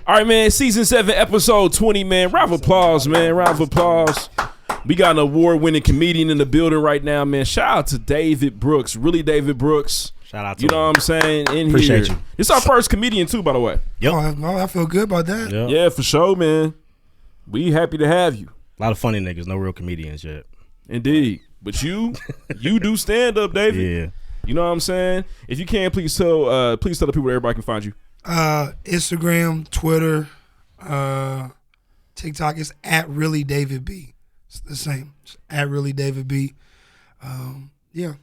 All right, man. Season 7, episode 20, man. Round of applause, man. Round of applause. We got an award-winning comedian in the building right now, man. Shout out to David Brooks. Really, David Brooks. Shout out to you. Know what I'm saying? Appreciate you. It's our first comedian, too, by the way. Yep. Oh, I feel good about that. Yep. Yeah, for sure, man. We happy to have you. A lot of funny niggas, no real comedians yet. Indeed. But you do stand-up, David. Yeah. You know what I'm saying? If you can, please tell the people where everybody can find you. Instagram, Twitter, TikTok is at really David B. It's the same. It's at really David B. Yeah.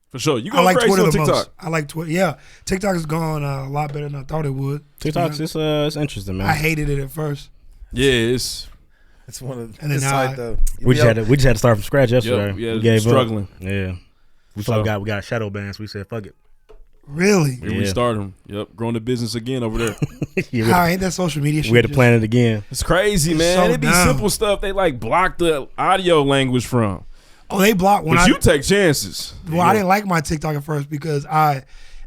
For sure. You go I like crazy Twitter on the TikTok. most. I like Twitter. Yeah. TikTok has gone a lot better than I thought it would. TikTok's it's interesting, man. I hated it at first. Yeah, it's one of and then site though. We just had to start from scratch yesterday. Yeah, we gave struggling. Up. Yeah. We thought we got a shadow ban, so we said fuck it. Really? We restarted them. Yep, growing the business again over there. How ain't that social media shit? We had to plan it again. It's crazy, man. So It'd be simple stuff they like block the audio language from. Oh, they blocked when you take chances. Well, I didn't like my TikTok at first because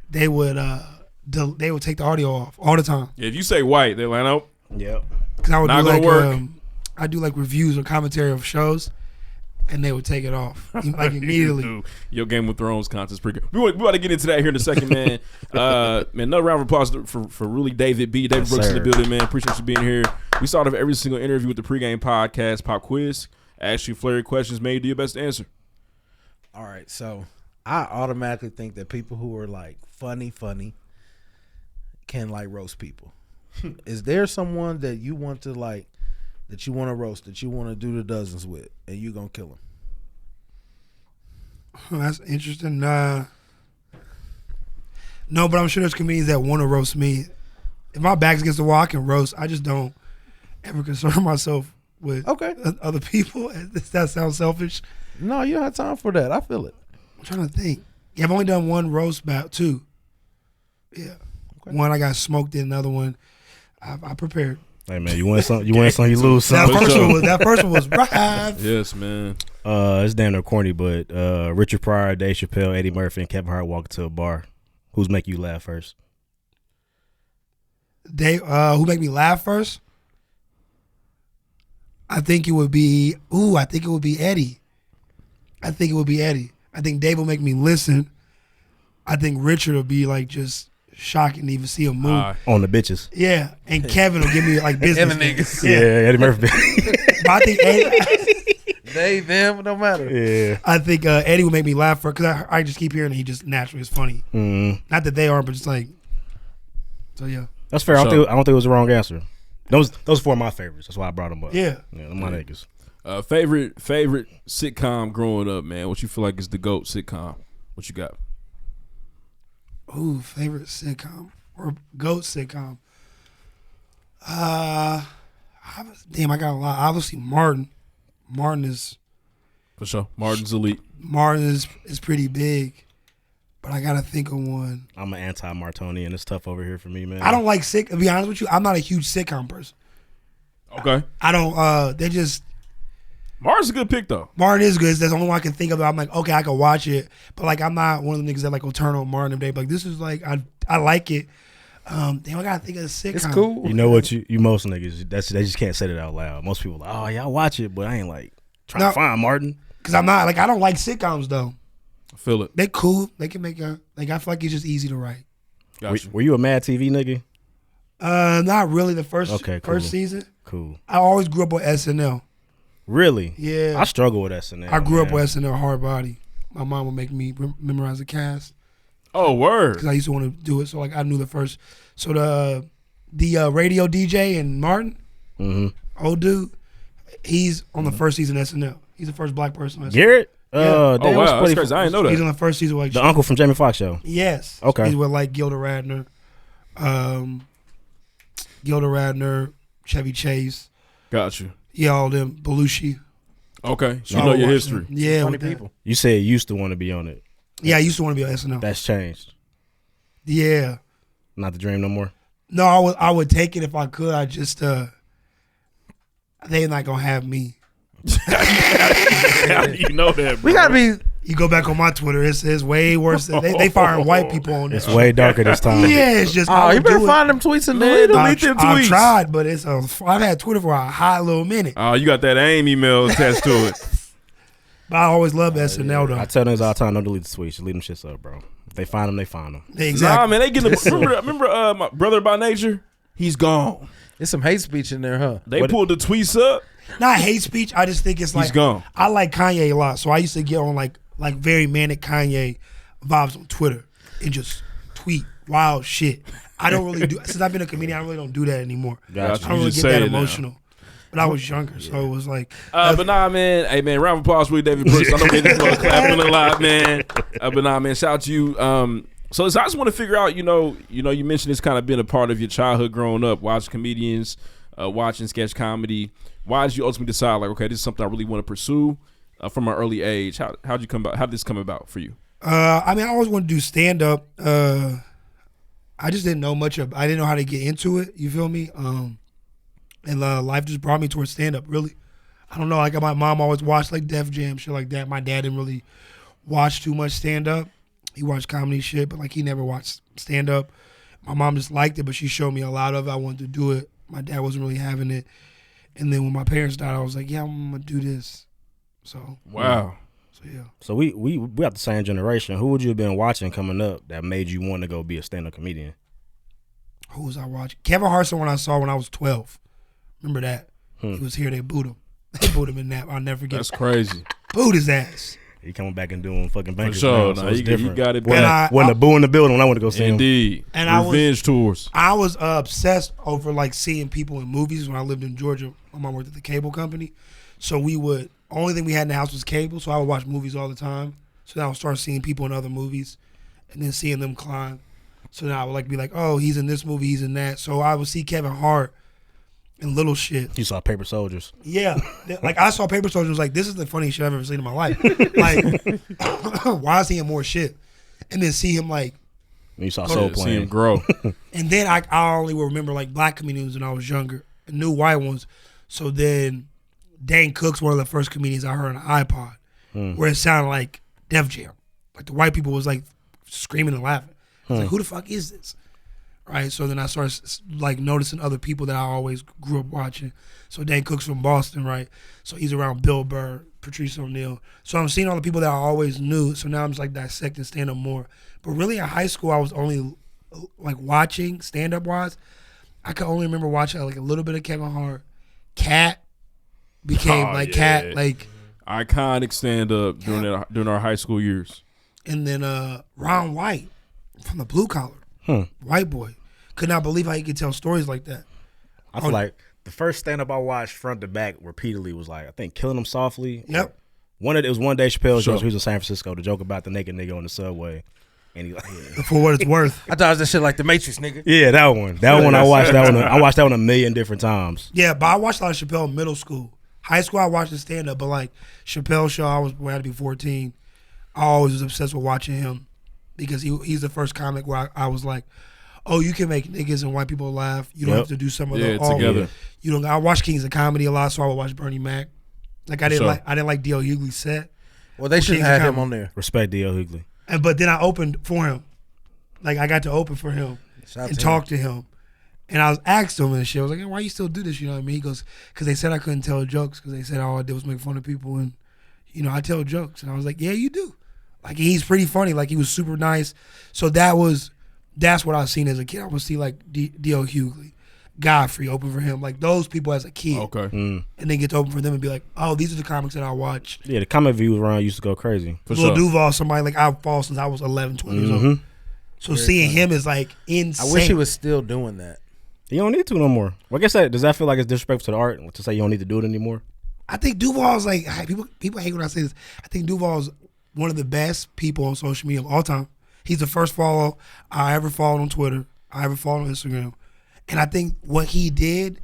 they would take the audio off all the time. Yeah, if you say white, they're like, nope. Yep. Because I would not do gonna work. I do like reviews or commentary of shows, and they would take it off like immediately. Your Game of Thrones content's pretty good. We about to get into that here in a second, man. Man, another round of applause for really David B. David Brooks in the building, man. Appreciate you being here. We start off every single interview with the pregame podcast pop quiz. Ask you flurry questions, man. You do your best to answer. All right, so I automatically think that people who are like funny can like roast people. Is there someone that you want to like, that you want to roast, that you want to do the dozens with, and you gonna kill them? That's interesting. No, but I'm sure there's comedians that want to roast me. If my back's against the wall, I can roast. I just don't ever concern myself with other people. Does that sound selfish? No, you don't have time for that. I feel it. I'm trying to think. Yeah, I've only done one roast bout, two. Yeah. Okay. One I got smoked in, another one I prepared. Hey man, you win some, you lose some. That first one was rough. Yes, man. It's damn near corny, but Richard Pryor, Dave Chappelle, Eddie Murphy, and Kevin Hart walk into a bar. Who's make you laugh first? Who make me laugh first? I think it would be Eddie. I think Dave will make me listen. I think Richard will be like just shocking to even see him move. On the bitches. Yeah. And Kevin will give me like business. And the niggas. Yeah, Eddie Murphy. But I think Eddie, they, them, no matter. Yeah. I think Eddie will make me laugh because I just keep hearing that he just naturally is funny. Mm. Not that they are, but just like, so yeah. That's fair. I don't think it was the wrong answer. Those four of my favorites. That's why I brought them up. Yeah. My niggas. Favorite sitcom growing up, man. What you feel like is the GOAT sitcom? What you got? Ooh, favorite sitcom or GOAT sitcom? Damn, I got a lot. Obviously, Martin. Martin is for sure. Martin's elite. Martin is pretty big, but I gotta think of one. I'm an anti-Martonian. It's tough over here for me, man. I don't like to be honest with you, I'm not a huge sitcom person. Okay. I don't. They just. Martin's a good pick though. Martin is good. That's the only one I can think of. I'm like, okay, I can watch it, but like, I'm not one of the niggas that like will turn on Martin every day. But like, this is like, I like it. Damn, I gotta think of a sitcom. It's cool. You know what you most niggas they just can't say it out loud. Most people like, oh yeah, I watch it, but I ain't like trying to find Martin. Cause I'm not like, I don't like sitcoms though. I feel it. They cool. They can make I feel like it's just easy to write. Were you a Mad TV nigga? Not really. The first season. Cool. I always grew up with SNL. Really? Yeah. I struggle with SNL. I grew up with SNL hard body. My mom would make me memorize the cast. Oh, word. Because I used to want to do it. So like I knew the first. So the radio DJ and Martin, old dude, he's on the first season of SNL. He's the first black person on SNL. Garrett? Oh wow, that's crazy. I didn't know that. He's on the first season with like the uncle from Jamie Foxx show. Yes. Okay. He's with like Gilda Radner, Chevy Chase. Got you. Yeah, all them Belushi. Okay, so you know your history. Yeah, funny people. You said you used to want to be on it. Yeah, I used to want to be on SNL. That's changed. Yeah. Not the dream no more. No, I would take it if I could. I just they're not gonna have me. You know that, bro. We gotta be You go back on my Twitter, it's way worse. They firing white people on this. It's way darker this time. Yeah, it's just. Oh, you better find them tweets and delete them tweets. I've tried, but I've had Twitter for a hot little minute. Oh, you got that AIM email attached to it. But I always love SNL though. I tell them all the time, don't delete the tweets. Just leave them shits up, bro. If they find them, they find them. Exactly. Nah, man, they get the. Remember my brother by nature? He's gone. There's some hate speech in there, huh? They pulled the tweets up. Not hate speech. I just think it's like He's gone. I like Kanye a lot, so I used to get on like very manic Kanye vibes on Twitter and just tweet wild shit. I don't really do since I've been a comedian. I really don't do that anymore. Gotcha. I don't really get that emotional. But I was younger, so it was like. But nah, man. Hey, man. Round of applause for David Brooks. I know we're just clapping a lot, man. But nah, man. Shout out to you. So I just want to figure out. You mentioned it's kind of been a part of your childhood growing up, watching comedians, watching sketch comedy. Why did you ultimately decide, like, okay, this is something I really want to pursue from an early age? How did this come about for you? I mean, I always wanted to do stand up. I just didn't know much of. I didn't know how to get into it. You feel me? And life just brought me towards stand up. Really, I don't know. Like my mom always watched like Def Jam shit like that. My dad didn't really watch too much stand up. He watched comedy shit, but like he never watched stand up. My mom just liked it, but she showed me a lot of it. I wanted to do it. My dad wasn't really having it. And then when my parents died, I was like, yeah, I'm gonna do this. So wow. So yeah. So we got the same generation. Who would you have been watching coming up that made you want to go be a stand-up comedian? Who was I watching? Kevin Hart when I saw when I was 12. Remember that? He was here. They booed him. They booed him in that. I'll never forget. That's crazy. Booed his ass. He coming back and doing fucking bankers. For sure. So Nah, it's he different. got it. Wasn't a boo in the building when I went to go see him. Indeed. And Revenge tours. I was obsessed over like seeing people in movies when I lived in Georgia. My mom worked at the cable company. So only thing we had in the house was cable. So I would watch movies all the time. So then I would start seeing people in other movies and then seeing them climb. So then I would be like, oh, he's in this movie, he's in that. So I would see Kevin Hart in little shit. You saw Paper Soldiers. Yeah. Like I saw Paper Soldiers, like, this is the funniest shit I've ever seen in my life. Like, why is he in more shit? And then see him like. You saw Soul See playing. him grow. And then I only will remember like black comedians when I was younger and new white ones. So then Dane Cook's one of the first comedians I heard on an iPod where it sounded like Def Jam. Like the white people was like screaming and laughing. I was like, who the fuck is this? Right. So then I started like noticing other people that I always grew up watching. So Dane Cook's from Boston, right? So he's around Bill Burr, Patrice O'Neal. So I'm seeing all the people that I always knew. So now I'm just like dissecting stand up more. But really in high school, I was only like watching stand up wise. I could only remember watching like a little bit of Kevin Hart. Cat became Cat, like iconic stand up during our high school years. And then Ron White from the Blue Collar. White boy. Could not believe how he could tell stories like that. I feel like the first stand-up I watched front to back repeatedly was like, I think Killing Him Softly. Yep. It was one day Chappelle's show. He was in San Francisco to joke about the naked nigga on the subway. And he like, For what it's worth. I thought it was that shit like The Matrix, nigga. yeah, that one. That one I watched that one. I watched that one a million different times. Yeah, but I watched a lot of Chappelle in middle school. High school I watched the stand-up, but like Chappelle show, I had to be 14. I always was obsessed with watching him because he's the first comic where I was like, oh, you can make niggas and white people laugh. You don't have to do some of the together. You don't. I watch Kings of Comedy a lot, so I would watch Bernie Mac. Like I didn't like D.L. Hughley's set. Well, they should have had him on there. Respect D.L. Hughley. But then I opened for him. Like I got to open for him and talk to him. And I was asked him and shit. I was like, hey, why you still do this? You know what I mean? He goes, because they said I couldn't tell jokes because they said all I did was make fun of people and I tell jokes. And I was like, yeah, you do. Like he's pretty funny. Like he was super nice. So that's what I seen as a kid. I would see like D.L. Hughley, Godfrey open for him, like those people as a kid. Okay. And then get to open for them and be like, oh, these are the comics that I watched. Yeah, the comic views around used to go crazy. Lil Duval, somebody like I've followed since I was 11, 12 years old. So seeing him is like insane. I wish he was still doing that. You don't need to no more. Well, I guess does that feel like it's disrespectful to the art to say you don't need to do it anymore? I think Duval's like people hate when I say this. I think Duval's one of the best people on social media of all time. He's the first follow I ever followed on Twitter. I ever followed on Instagram. And I think what he did,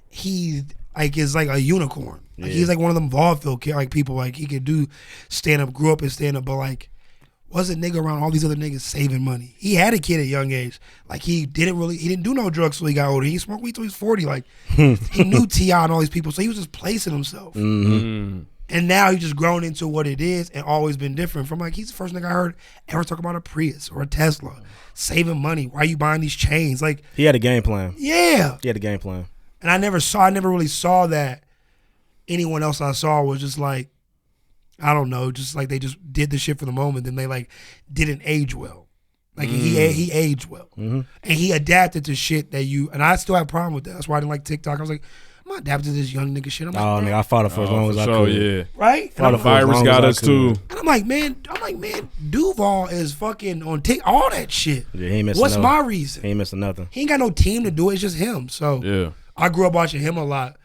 he like is like a unicorn. Like he's like one of them vaudeville like people. Like he could do stand up, grew up in stand up, but like wasn't nigga around all these other niggas saving money. He had a kid at a young age. Like he didn't do no drugs till he got older. He smoked weed till he was 40. Like he knew T.I. and all these people, so he was just placing himself. And now he's just grown into what it is and always been different. From like, he's the first nigga I heard ever talk about a Prius or a Tesla, saving money. Why are you buying these chains? Like, he had a game plan. Yeah. He had a game plan. And I never really saw that. Anyone else I saw was just like, I don't know, just like they just did the shit for the moment, then they like didn't age well. Like he aged well. And he adapted to shit that and I still have a problem with that. That's why I didn't like TikTok. I was like, I'm not adapting to this young nigga shit. I'm like, nigga, I fought it for as long as I could. Yeah. Right? The virus got us too. And I'm like, man, Duval is fucking on all that shit. Yeah, he ain't missing What's my reason? He ain't missing nothing. He ain't got no team to do it. It's just him. So yeah. I grew up watching him a lot.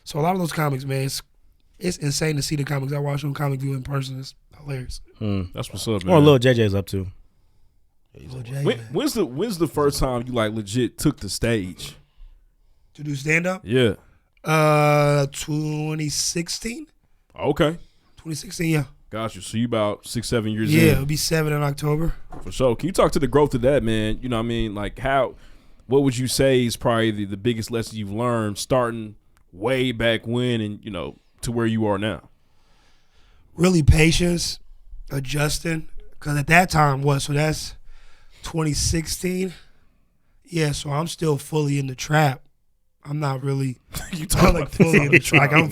So a lot of those comics, man, it's insane to see the comics I watch on Comic View in person. It's hilarious. That's what's up, man. Or Lil JJ's up to. When's the first time you like legit took the stage to do stand up? Yeah. 2016. Okay. 2016, yeah. Got you. So you about 6-7 years in. Yeah, it'll be 7 in October. For sure. Can you talk to the growth of that, man? You know what I mean? Like what would you say is probably the biggest lesson you've learned starting way back when and, to where you are now? Really patience, adjusting. Because at that time so that's 2016. Yeah, so I'm still fully in the trap. I'm not really fully in the trap. I'm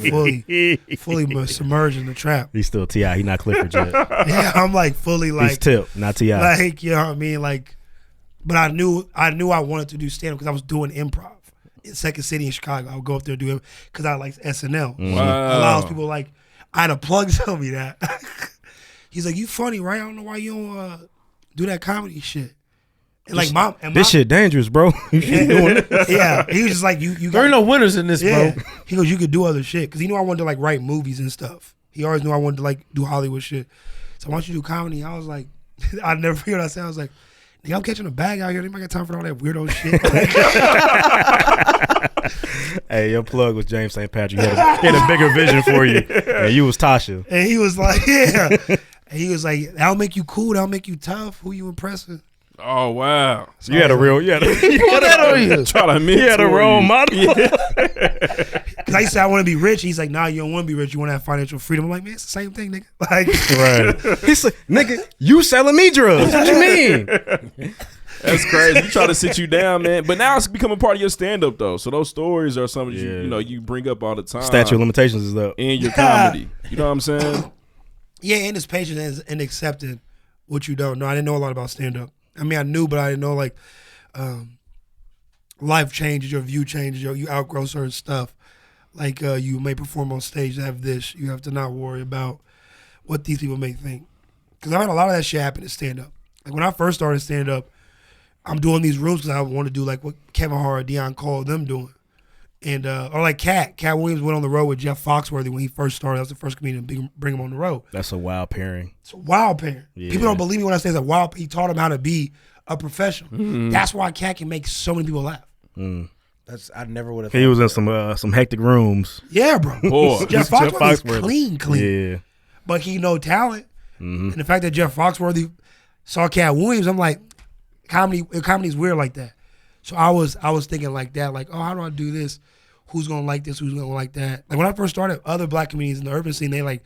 fully submerged in the trap. He's still T.I. He's not Clifford yet. Yeah, I'm like fully like. He's Tip, not T.I. Like, you know what I mean? Like, but I knew I wanted to do stand up because I was doing improv in Second City in Chicago. I would go up there and do it because I like SNL. Wow. A lot of people like, I had a plug tell me that. He's like, you funny, right? I don't know why you don't do that comedy shit. And like this shit dangerous, bro. You should be doing it. Yeah, he was just like, you there ain't no winners in this, bro. He goes, you could do other shit because he knew I wanted to like write movies and stuff. He always knew I wanted to like do Hollywood shit. So why don't you do comedy? I was like, I never figured what I said. I was like, nigga, I'm catching a bag out here. Anybody got time for all that weirdo shit? Hey, your plug was James St. Patrick. He had a bigger vision for you, and you was Tasha. And he was like, yeah. And he was like, that'll make you cool. That'll make you tough. Who you impressing? Oh wow! So you had a role model. Because I said I want to be rich. He's like, nah, you don't want to be rich. You want to have financial freedom. I'm like, man, it's the same thing, nigga. Like, right? He's like, nigga, you selling me drugs? What you mean? That's crazy. You try to sit you down, man. But now it's becoming part of your stand up though. So those stories are something you bring up all the time. Statute of limitations is up in your comedy. You know what I'm saying? Yeah, and it's patience and accepting what you don't know. I didn't know a lot about stand up. I mean, I knew, but I didn't know, like, life changes, your view changes, you outgrow certain stuff. Like, you may perform on stage, have this. You have to not worry about what these people may think. Because I've had a lot of that shit happen at stand-up. Like, when I first started stand-up, I'm doing these rooms because I want to do, like, what Kevin Hart, Deion Cole, them doing. And, or like Cat Williams went on the road with Jeff Foxworthy when he first started. That was the first comedian to bring him on the road. That's a wild pairing. It's a wild pairing. Yeah. People don't believe me when I say it's a wild. He taught him how to be a professional. Mm-hmm. That's why Cat can make so many people laugh. I never would have. He was in some hectic rooms. Yeah, bro. Jeff Foxworthy is clean. Yeah, but he no talent. And the fact that Jeff Foxworthy saw Cat Williams, I'm like, comedy's weird like that. So I was thinking like that, like, oh, how do I do this? Who's gonna like this? Who's gonna like that? Like when I first started, other black comedians in the urban scene, they like,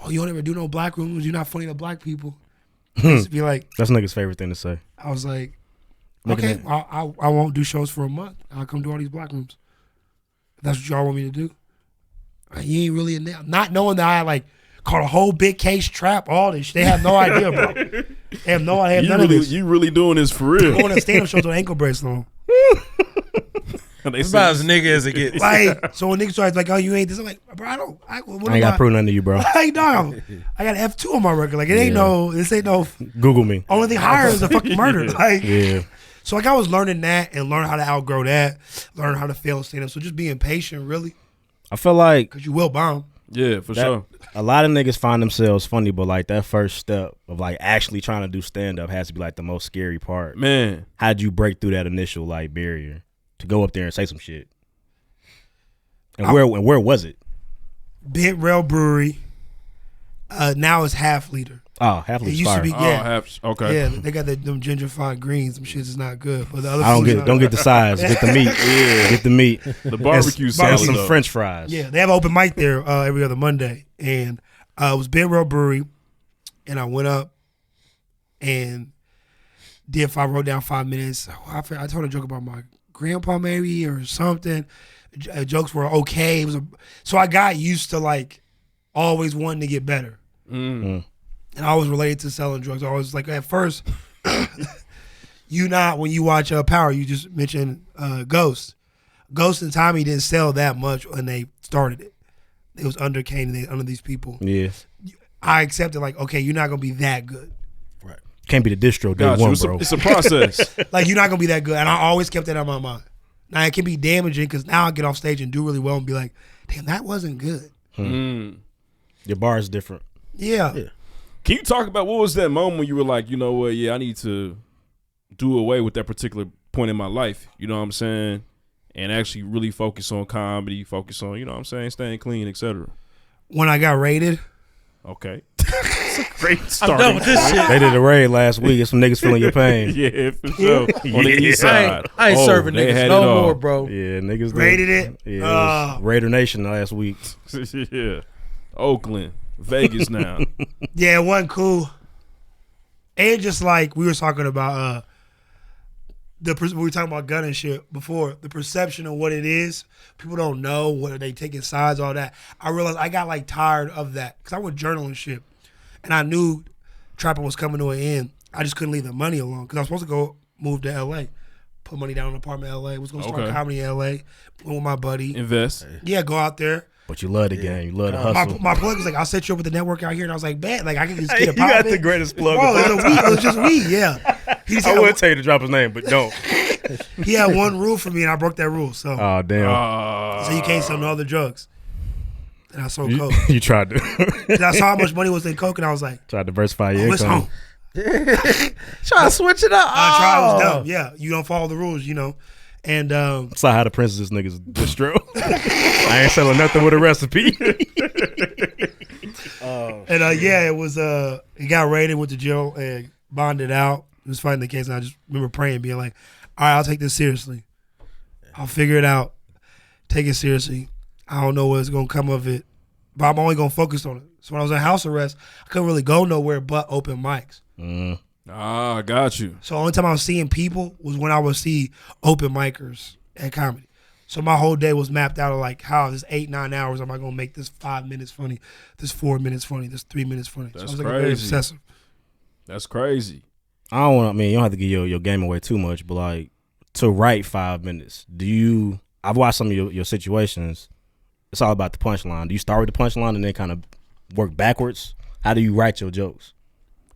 oh, you don't ever do no black rooms. You're not funny to black people. I used to be like, that's niggas' favorite thing to say. I was like, okay, I won't do shows for a month. I'll come do all these black rooms. If that's what y'all want me to do. You ain't really in there. Not knowing that I like caught a whole big case trap, all this shit. They have no idea, bro. They have no idea. None of this. You really doing this for real? Going to stand-up shows with an ankle bracelet on. It's about as nigga as it gets. Like, so when niggas started like, oh, you ain't this, I'm like, bro, I ain't got to prove nothing to you, bro. Like, no, I got F2 on my record. Like, this ain't no. Google me. Only thing higher is a fucking murder. Like, yeah. So like I was learning that and learning how to outgrow that, learn how to fail stand up. So just being patient, really. I feel like because you will bomb. Yeah, for sure. A lot of niggas find themselves funny, but like that first step of like actually trying to do stand up has to be like the most scary part. Man, how'd you break through that initial like barrier to go up there and say some shit? And where was it? Bent Rail Brewery. Now it's half liter. Oh, half It liter's used to fire. be Okay. Yeah, they got them gentrified greens. Them shits is not good. But the other I food's don't get the size. Get the meat. Get the meat. The barbecue and salad. some though. French fries. Yeah, they have an open mic there every other Monday, and it was Ben Row Brewery, and I went up and wrote down 5 minutes. I told a joke about my grandpa maybe or something. Jokes were okay. So I got used to like always wanting to get better. And I always related to selling drugs. I was like, at first, when you watch Power, you just mentioned Ghost. Ghost and Tommy didn't sell that much when they started it. It was under Kane and under these people. Yeah. I accepted like, okay, you're not gonna be that good. Right. Can't be the distro day Got you. one, bro. It's a process. Like you're not gonna be that good, and I always kept that in my mind. Now it can be damaging because now I get off stage and do really well and be like, damn, that wasn't good. Your bar is different. Yeah. Can you talk about what was that moment when you were like, you know what, I need to do away with that particular point in my life, you know what I'm saying? And actually really focus on comedy, focus on, you know what I'm saying, staying clean, etc. When I got raided. Okay. It's a great start. done with this shit. They did a raid last week. It's some niggas feeling your pain. Yeah, for sure. On the east I side. ain't serving they niggas had no it all. more, bro. Yeah, niggas Raided it? Yeah, it was Raider Nation last week. Yeah. Oakland, Vegas now. Yeah, it wasn't cool. And just like we were talking about, we were talking about gun and shit before. The perception of what it is, people don't know what are they taking sides, all that. I realized I got like tired of that because I was journaling shit, and I knew trapping was coming to an end. I just couldn't leave the money alone because I was supposed to go move to L.A., put money down on an apartment in L.A. Was gonna start comedy in L.A. with my buddy. Invest. Yeah, go out there. But you love the game. You love the hustle. My plug was like, I'll set you up with the network out here, and I was like, man, like I can just get a You pop got in. the greatest plug. Bro, it was just weed, yeah. He just I had would tell you to drop his name, but don't. He had one rule for me, and I broke that rule. So, Oh, damn. so you can't sell no other drugs. And I sold coke. You tried to And I saw how much money was in coke, and I was like, try to diversify your it's income. home. Trying to switch it up. I tried. It was dumb. Yeah, you don't follow the rules, you know. And That's not how the princess niggas distro. I ain't selling nothing with a recipe. yeah, it was. He got raided, went to jail, and bonded out. He was fighting the case, and I just remember praying, being like, "All right, I'll take this seriously. I'll figure it out. Take it seriously. I don't know what's gonna come of it, but I'm only gonna focus on it." So when I was in house arrest, I couldn't really go nowhere but open mics. I got you. So the only time I was seeing people was when I would see open micers at comedy. So my whole day was mapped out of like, how this 8-9 hours am I gonna make this 5 minutes funny, this 4 minutes funny, this 3 minutes funny. So I That's was like very crazy. obsessive. That's crazy. I don't want. I mean, you don't have to give your game away too much, but like to write 5 minutes. I've watched some of your situations. It's all about the punchline. Do you start with the punchline and then kind of work backwards? How do you write your jokes?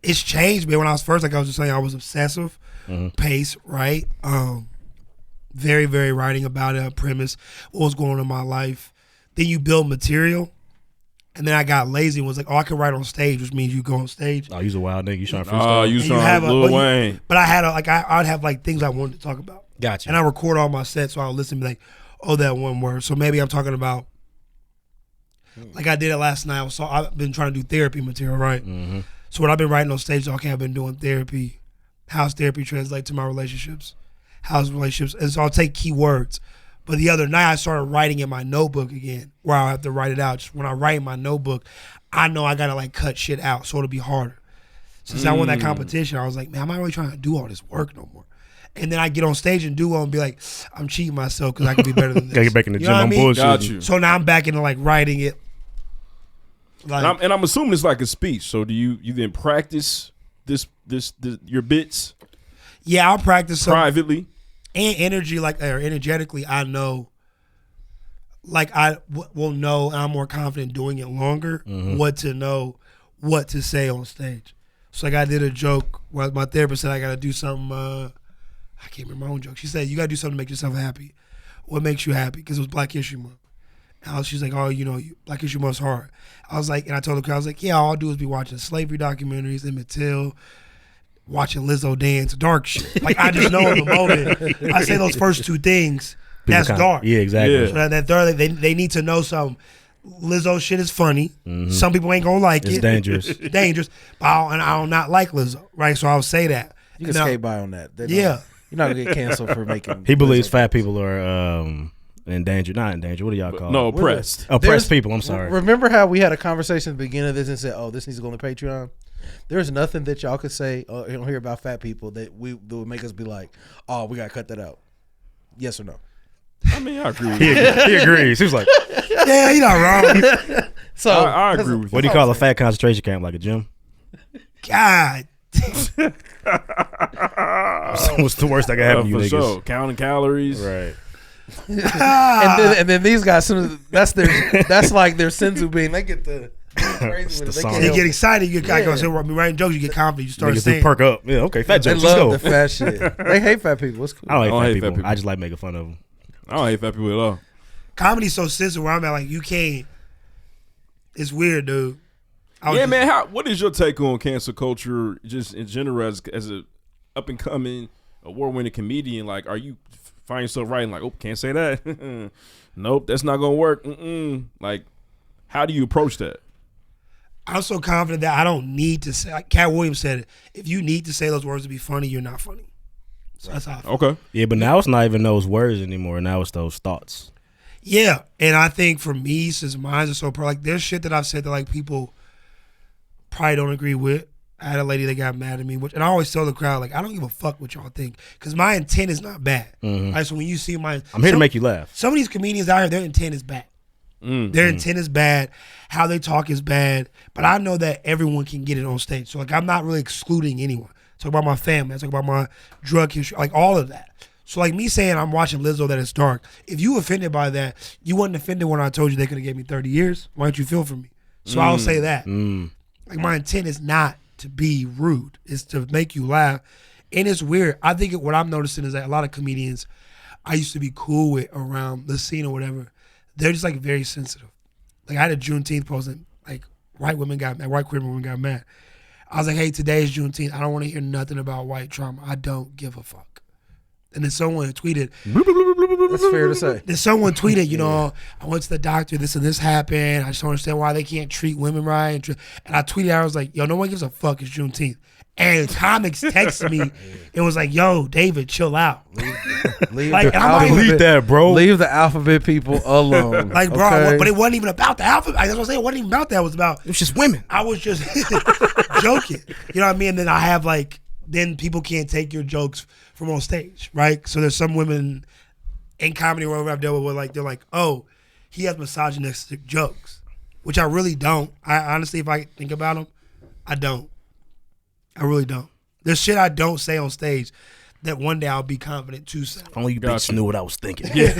It's changed, man. When I was first, like I was just saying, I was obsessive, pace, right? Very, very writing about a premise, what was going on in my life. Then you build material, and then I got lazy and was like, oh, I can write on stage, which means you go on stage. Oh, you's a wild nigga. You trying to freestyle? Oh, you And you trying have to a- Lil but you- Wayne. But I had I'd have like things I wanted to talk about. Gotcha. And I record all my sets, so I'll listen and be like, oh, that one word. So maybe I'm talking about, like I did it last night. I've been trying to do therapy material, right? Mm-hmm. So when I've been writing on stage, okay, I've been doing therapy. How's therapy translate to my relationships? How's relationships? And so I'll take keywords. But the other night I started writing in my notebook again, where I have to write it out. Just when I write in my notebook, I know I gotta like cut shit out, so it'll be harder. Since I won that competition, I was like, man, I'm not really trying to do all this work no more. And then I get on stage and do it and be like, I'm cheating myself because I can be better than this. Gotta get back in the You gym. know what I I'm mean? bullshit. Got you. So now I'm back into like writing it. Like, And I'm assuming it's like a speech. So do you then practice this your bits yeah, I'll practice some privately? and energy, like or energetically. I know, like will know, and I'm more confident doing it longer. What to say on stage. So like I did a joke where my therapist said I got to do something. I can't remember my own joke. She said you got to do something to make yourself happy. What makes you happy? Because it was Black History Month. She's like, oh, Black History Month's hard. I was like, and I told the crowd, I was like, yeah, all I do is be watching slavery documentaries, Emmett Till, watching Lizzo dance, dark shit. Like I just know in the moment. I say those first two things, that's dark. Yeah, exactly. Yeah. So that third, they need to know something. Lizzo shit is funny. Some people ain't gonna like It's it. dangerous. Dangerous. But I do not like Lizzo, right? So I'll say that. You can Now, skate by on that. Yeah. You're not gonna get canceled for making. He believes Lizzo fat people are in danger. Not in danger. What do y'all call No, it? oppressed. Oppressed people. I'm sorry. Remember how we had a conversation at the beginning of this and said, "Oh, this needs to go on the Patreon." There's nothing that y'all could say or you don't hear about fat people that would make us be like, "Oh, we gotta cut that out." Yes or no? I mean, I agree with He, you. he agrees. He was like, Yeah, you're not wrong. So I agree with you. "What do you call a fat concentration camp? Like a gym?" God. What's the worst that can happen to you for niggas? sure. Counting calories. Right. and then these guys, soon as that's like their senzu bean. They get the crazy with it. They song. can't You help get it. excited. You get like I said, writing jokes. You get confident. You start Niggas saying. do perk up. Yeah, okay. Fat They jokes. Let's go. love the fat shit. They hate fat people. It's cool. I don't hate, I don't fat, hate people. fat people. I just like making fun of them. I don't hate fat people at all. Comedy's so sensitive where I'm at. Like you can't. It's weird, dude. Yeah, man. What is your take on cancel culture, just in general, as a up and coming award-winning comedian? Like, are you find yourself writing like, oh, can't say that? Nope, that's not gonna work. Like, how do you approach that? I'm so confident that I don't need to say. Like Cat Williams said it. If you need to say those words to be funny, you're not funny. So that's how I feel. Okay. Yeah, but now it's not even those words anymore. Now it's those thoughts. Yeah, and I think for me, since mine are so like there's shit that I've said that like people probably don't agree with. I had a lady that got mad at me, and I always tell the crowd like I don't give a fuck what y'all think because my intent is not bad. Right, so when you see I'm here to make you laugh. Some of these comedians out here, their intent is bad. Their intent is bad. How they talk is bad. But I know that everyone can get it on stage. So like I'm not really excluding anyone. I talk about my family. I talk about my drug history, like all of that. So like me saying I'm watching Lizzo that it's dark. If you offended by that, you wasn't offended when I told you they could have gave me 30 years. Why don't you feel for me? So I'll say that. Like my intent is not to be rude. It's to make you laugh. And it's weird. I think what I'm noticing is that a lot of comedians I used to be cool with around the scene or whatever, they're just like very sensitive. Like I had a Juneteenth post and like white women got mad, white queer women got mad. I was like, hey, today is Juneteenth. I don't want to hear nothing about white trauma. I don't give a fuck. And then someone tweeted, That's fair to say. then someone tweeted, you know, I went to the doctor, this and this happened. I just don't understand why they can't treat women right. And I tweeted, I was like, yo, no one gives a fuck. It's Juneteenth. And comics texted me and was like, yo, David, chill out. Leave Like, the and I'm not even- Delete that, bro. Leave the alphabet people alone. Like, bro, okay? but it wasn't even about the alphabet. That's what I'm saying. It wasn't even about that. It was about, It's just women. I was just joking. You know what I mean? And then I have like, then people can't take your jokes from on stage, right? So there's some women in comedy or whatever I've dealt with where like, they're like, oh, he has misogynistic jokes, which I really don't. I honestly, if I think about them, I don't. I really don't. There's shit I don't say on stage that one day I'll be confident to say. If only you bitch knew what I was thinking. Yeah.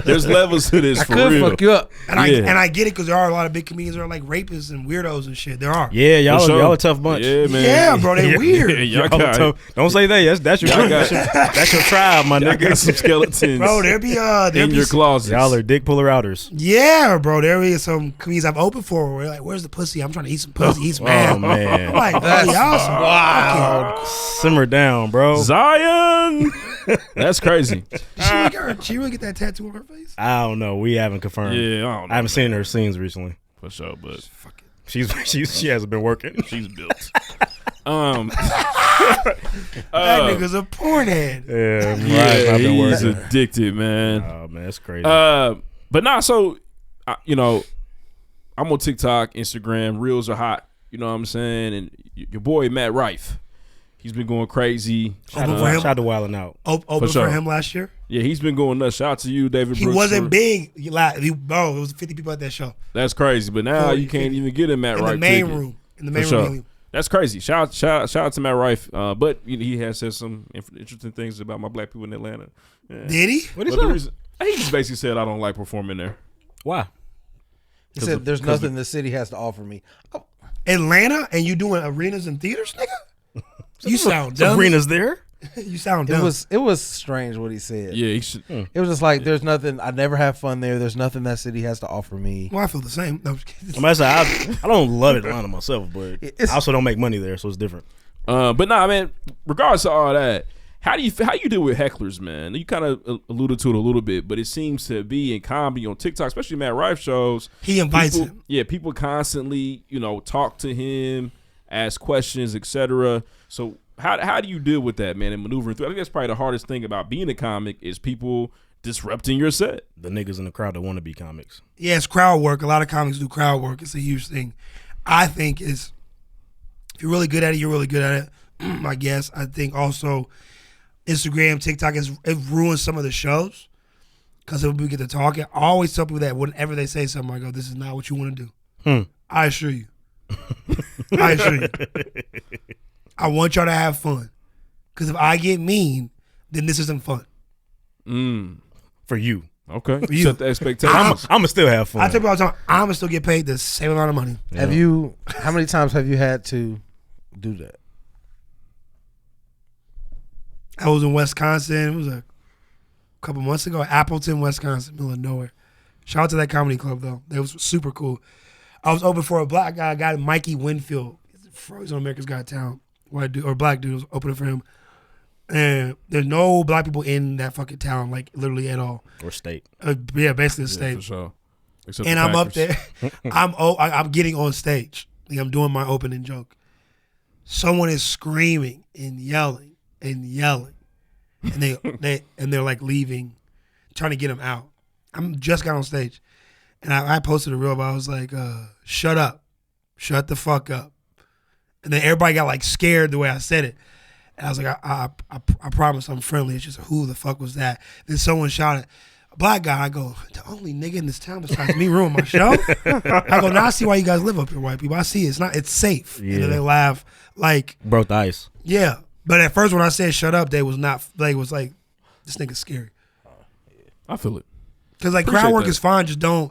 There's levels to this I for could real. fuck you up. And I get it because there are a lot of big comedians that are like rapists and weirdos and shit. There are. Yeah, y'all, For sure. y'all a tough bunch. Yeah, man. Yeah, bro, they weird. Yeah, y'all Y'all got, tough. Don't say that. That's your that's your tribe, my y'all got nigga. some skeletons Bro, there be in your closet. Y'all are dick puller outers. yeah, bro. There is some comedians I've opened for where like, where's the pussy? I'm trying to eat some pussy, eat some ass. Oh man, I'm like, bro, y'all some Wow. simmer down, bro. Zion. That's crazy. Did she really get that tattoo on her face? I don't know. We haven't confirmed. Yeah, I don't know. I haven't seen her scenes recently. For sure, but She hasn't been working. she's built. That nigga's a porn head. Yeah, Mariah's Yeah, not been he's working. addicted, man. Oh man, that's crazy. But nah, so you know, I'm on TikTok, Instagram, reels are hot. You know what I'm saying? And your boy Matt Rife, he's been going crazy. Shout out for him. Shout out to Wildin' Out. Open sure. for him last year. Yeah, he's been going nuts. Shout out to you, David. He Brooks, wasn't for- big. Bro, it was 50 people at that show. That's crazy. But now 40, you can't 50. even get a Matt In Rife the main ticket. room. In the For main sure. room. That's crazy. Shout out to Matt Rife. But he has said some interesting things about my black people in Atlanta. Yeah. Did he? What But is the that? reason, he just basically said I don't like performing there. Why? He said, "There's nothing the city has to offer me." Atlanta and you doing arenas and theaters, nigga? You sound dumb. Arena's there. You sound It dumb. was strange what he said. Yeah, he should. It was just like, "There's nothing. I never have fun there. There's nothing that city has to offer me." Well, I feel the same. No, I'm just kidding. I'm gonna say I don't love Atlanta myself, but It's- I also don't make money there, so it's different. But nah, man. Regardless of all that, How you deal with hecklers, man? You kind of alluded to it a little bit, but it seems to be in comedy on TikTok, especially Matt Rife shows. He invites him. Yeah, people constantly, talk to him, ask questions, etc. So how do you deal with that, man, and maneuvering through? I think that's probably the hardest thing about being a comic is people disrupting your set. The niggas in the crowd that want to be comics. Yeah, it's crowd work. A lot of comics do crowd work. It's a huge thing. I think if you're really good at it, you're really good at it. I guess. I think also Instagram, TikTok it ruins some of the shows because when we get to talking, I always tell people that whenever they say something, I go, "This is not what you want to do." I assure you. I assure you. I want y'all to have fun because if I get mean, then this isn't fun. For you. Okay. For you. Set the expectations. I'm going to still have fun. I tell people all the time, I'm going to still get paid the same amount of money. Yeah. How many times have you had to do that? I was in Wisconsin. It was a couple months ago. Appleton, Wisconsin, middle of nowhere. Shout out to that comedy club, though. It was super cool. I was open for a black guy, Mikey Winfield. He's on America's Got Talent. White dude, or black dude was opening for him. And there's no black people in that fucking town, like literally at all. Or state. Yeah, basically the state. For sure. Except And the I'm up Packers. there. I'm getting on stage. Like I'm doing my opening joke. Someone is screaming and yelling, and they're like leaving, trying to get him out. I'm just got on stage, and I posted a reel, but I was like, "Shut up, shut the fuck up," and then everybody got like scared the way I said it. And I was like, I promise I'm friendly. It's just who the fuck was that? Then someone shouted, a black guy. I go, the only nigga in this town besides me ruined my show. I go, now I see why you guys live up here, white people. I see it's safe. Yeah. And then they laugh like Broke the ice. yeah. But at first when I said shut up, they was like, this nigga's scary. I feel it. Because like Appreciate crowd work that. is fine, just don't.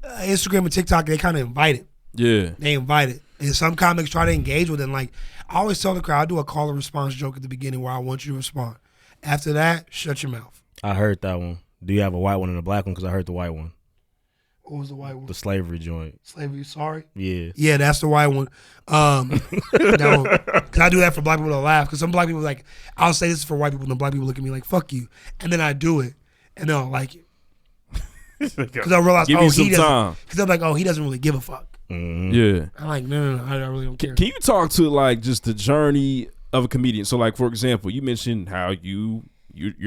Instagram and TikTok, they kind of invite it. Yeah. They invite it. And some comics try to engage with it. And like, I always tell the crowd, I do a call and response joke at the beginning where I want you to respond. After that, shut your mouth. I heard that one. Do you have a white one and a black one? Because I heard the white one. What was the white one? The slavery joint. Slavery, sorry? Yeah. Yeah, that's the white one. Because I do that for black people to laugh. Because some black people like, I'll say this is for white people, and the black people look at me like, fuck you. And then I do it, and they don't like it. Because I realize, Give oh, you he some doesn't. time. Because I'm like, oh, he doesn't really give a fuck. Mm-hmm. Yeah. I'm like, no, I really don't care. Can you talk to like just the journey of a comedian? So like for example, you mentioned how you're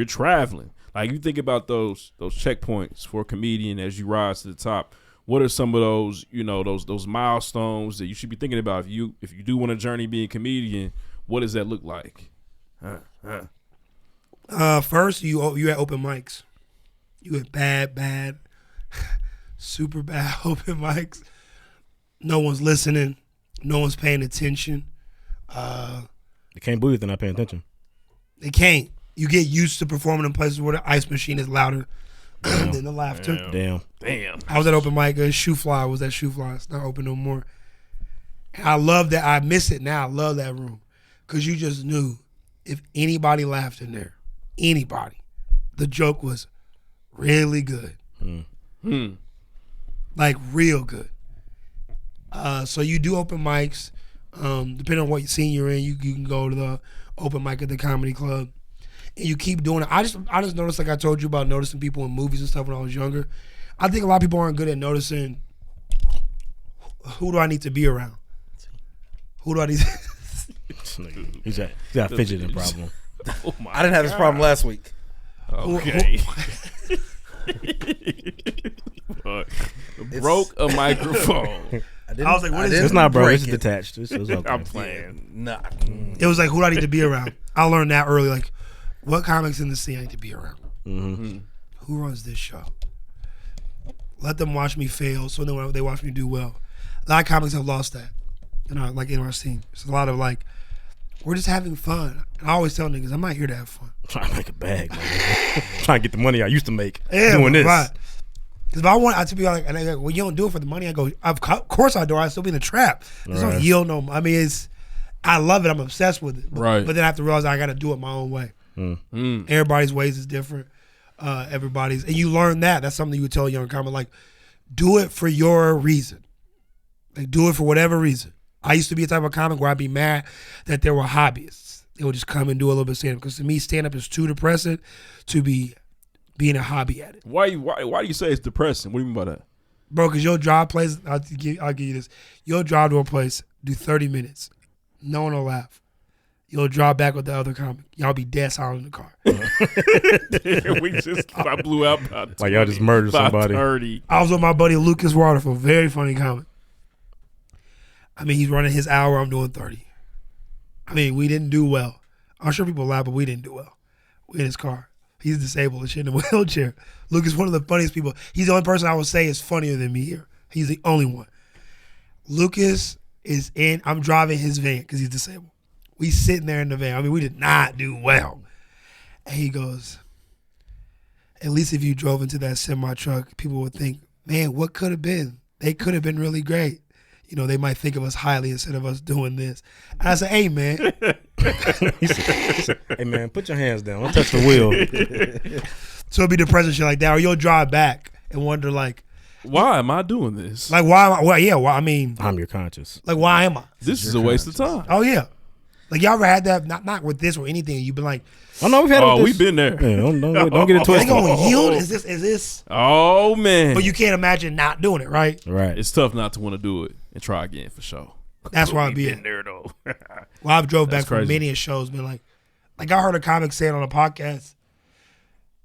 traveling. Like you think about those checkpoints for a comedian as you rise to the top. What are some of those, those milestones that you should be thinking about if you do want a journey being a comedian? What does that look like? First, you at open mics. You at bad, super bad open mics. No one's listening. No one's paying attention. They can't believe they're not paying attention. They can't. You get used to performing in places where the ice machine is louder than the laughter. Damn. I was at open mic. Shoe Fly was at Shoe Fly. It's not open no more. And I love that. I miss it now. I love that room because you just knew if anybody laughed in there, anybody, the joke was really good. Like real good. So you do open mics. Depending on what scene you're in, you can go to the open mic at the comedy club. And you keep doing it. I just noticed, like I told you about noticing people in movies and stuff when I was younger. I think a lot of people aren't good at noticing who do I need to be around. Who do I need to He's got a fidgeting problem. Oh my I didn't have this problem last week. Okay. Broke a microphone. I was like, what is this? It's not broke. It's break it. detached. It's okay. I'm playing. Nah. It was like, who do I need to be around? I learned that early. Like, what comics in the scene I need to be around? Mm-hmm. Who runs this show? Let them watch me fail, so then they watch me do well. A lot of comics have lost that, in our scene. It's a lot of like, we're just having fun. And I always tell niggas, I'm not here to have fun. I'm trying to make a bag, man. I'm trying to get the money I used to make Yeah, doing this. Right. Because if I want to be like, and they go, well, you don't do it for the money. I go, of course I do. I still be in the trap. There's no yield no. I mean, I love it. I'm obsessed with it. Right. But then I have to realize I got to do it my own way. Everybody's ways is different. And you learn that. That's something you would tell a young comic, like, do it for your reason. Like, do it for whatever reason. I used to be a type of comic where I'd be mad that there were hobbyists. they would just come and do a little bit of stand-up. Because to me, stand-up is too depressing to be being a hobby at it. Why do you say it's depressing? What do you mean by that? Bro, because you'll drive places, I'll give you this. You'll drive to a place, do 30 minutes. No one will laugh. You'll drive back with the other comic. Y'all be dead silent in the car. I blew out about like y'all just murdered somebody. 30. I was with my buddy Lucas Waterford, very funny comic. I mean, he's running his hour, I'm doing 30. I mean, we didn't do well. I'm sure people laugh, but we didn't do well. We in his car. He's disabled and shit in a wheelchair. Lucas, one of the funniest people. He's the only person I would say is funnier than me here. He's the only one. Lucas is in, I'm driving his van because he's disabled. We sitting there in the van. I mean, we did not do well. And he goes, at least if you drove into that semi-truck, people would think, man, what could have been? They could have been really great. You know, they might think of us highly instead of us doing this. And I said, hey, man. he said, hey, man, put your hands down. Don't touch the wheel. So it'd be depressing shit like that. Or you'll drive back and wonder, like, why am I doing this? like, why am I? Well, yeah, why? I mean, I'm your conscience. like, why am I? This is a waste of time. Oh, yeah. Like, y'all ever had that? Not with this or anything. You've been like, Oh no, we've had. Oh, we've been there. Yeah, don't get it they twisted. gonna yield? Is this? Oh man. But you can't imagine not doing it, right? Right. It's tough not to want to do it and try again for sure. That's why I'd We've be been there though. Well, I've drove That's back from crazy. many shows, been like I heard a comic saying on a podcast.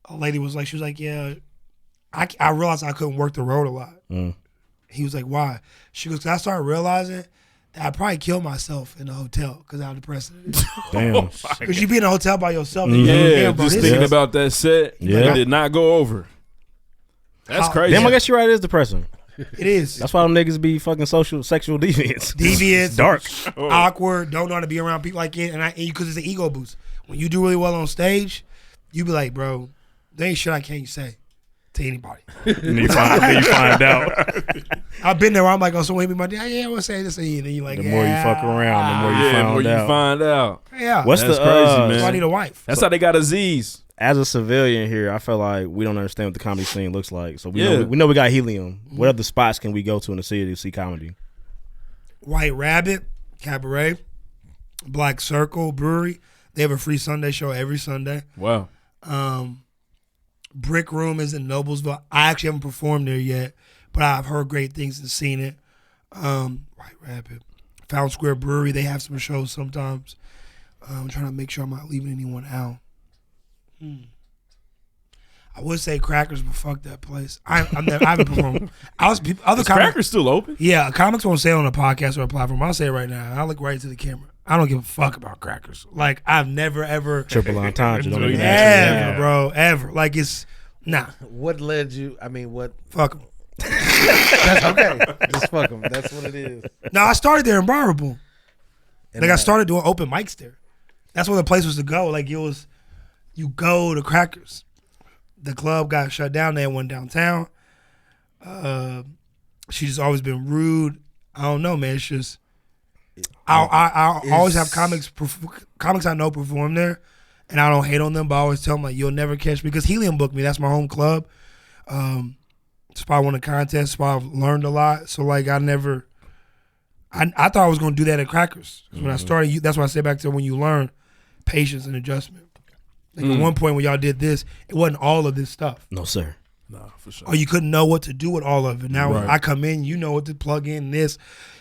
A lady was like, she was like, yeah, I realized I couldn't work the road a lot. He was like, why? She goes, 'cause I started realizing that I'd probably kill myself in a hotel because how depressing it is. Damn. Because you be in a hotel by yourself. And Yeah, you're like, damn, bro, just this thinking is- about that set. Yeah. It did not go over. That's How- crazy. Damn, I guess you're right. It is depressing. It is. That's why them niggas be fucking sexual deviants. Deviant, Dark. awkward, don't know how to be around people like it, and because it's an ego boost. When you do really well on stage, you be like, bro, there ain't shit I can't say to anybody. And you find out. I've been there where I'm like, oh, someone hit me my dad. Yeah, I want to say this, and then you like, The more you fuck around, the more you yeah, more find you out. find out. Yeah, What's That's the crazy, man. so I need a wife. That's how they got Aziz. As a civilian here, I feel like we don't understand what the comedy scene looks like. So we Yeah. know we got Helium. What other spots can we go to in the city to see comedy? White Rabbit, Cabaret, Black Circle Brewery. They have a free Sunday show every Sunday. Wow. Brick Room is in Noblesville. I actually haven't performed there yet, but I've heard great things and seen it. White Rabbit, Fountain Square Brewery. They have some shows sometimes. I'm trying to make sure I'm not leaving anyone out. I would say Crackers, but fuck that place. I haven't performed. Other Is comics, Crackers still open? yeah, comics won't say it on a podcast or a platform. I'll say it right now. I'll look right into the camera. I don't give a fuck about Crackers. Like, I've never, ever, Triple entendre. Don't even ever, bro, ever. Like, it's, nah, What led you? I mean, what? fuck them. That's okay. Just fuck them. That's what it is. No, I started there in Barberpool. And Like, I started doing open mics there. That's where the place was to go. Like, it was, you go to Crackers. The club got shut down. They had one downtown. She's just always been rude. I don't know, man. It's just, I always have comics I know perform there, and I don't hate on them, but I always tell them, like, you'll never catch me. Because Helium booked me. That's my home club. Spot won a contest. Spot learned a lot. So, like, I thought I was going to do that at Crackers. 'Cause when I started, that's why I say back to when you learn patience and adjustment. Like, at one point when y'all did this, it wasn't all of this stuff. No, sir. No, for sure. Or you couldn't know what to do with all of it. Now Right. I come in, you know what to plug in this.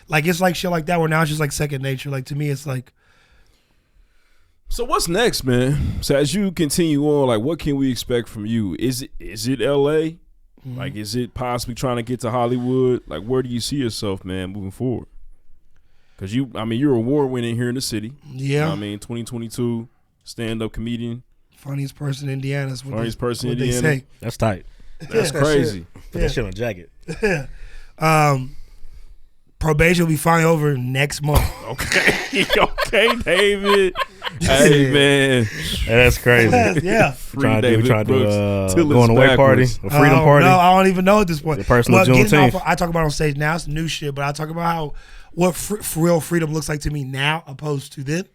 Like, it's like shit like that where now it's just like second nature. Like, to me, it's like, So what's next, man? So as you continue on, like, what can we expect from you? Is it LA? Like, is it possibly trying to get to Hollywood? Like, where do you see yourself, man, moving forward? Because you're award winning here in the city. yeah, 2022 stand-up comedian. funniest person in Indiana. That's what Funniest person in what they Indiana. say. That's tight. That's crazy. Put that shit on a jacket. Probation will be finally over next month. Okay, okay, David. Hey, man. That's crazy. Yeah. Free Trying to do David Brooks till going it's away party, backwards. a freedom party. No, I don't even know at this point. Your personal Getting Juneteenth. I talk about on stage now. It's new shit, but I talk about what real freedom looks like to me now, opposed to then.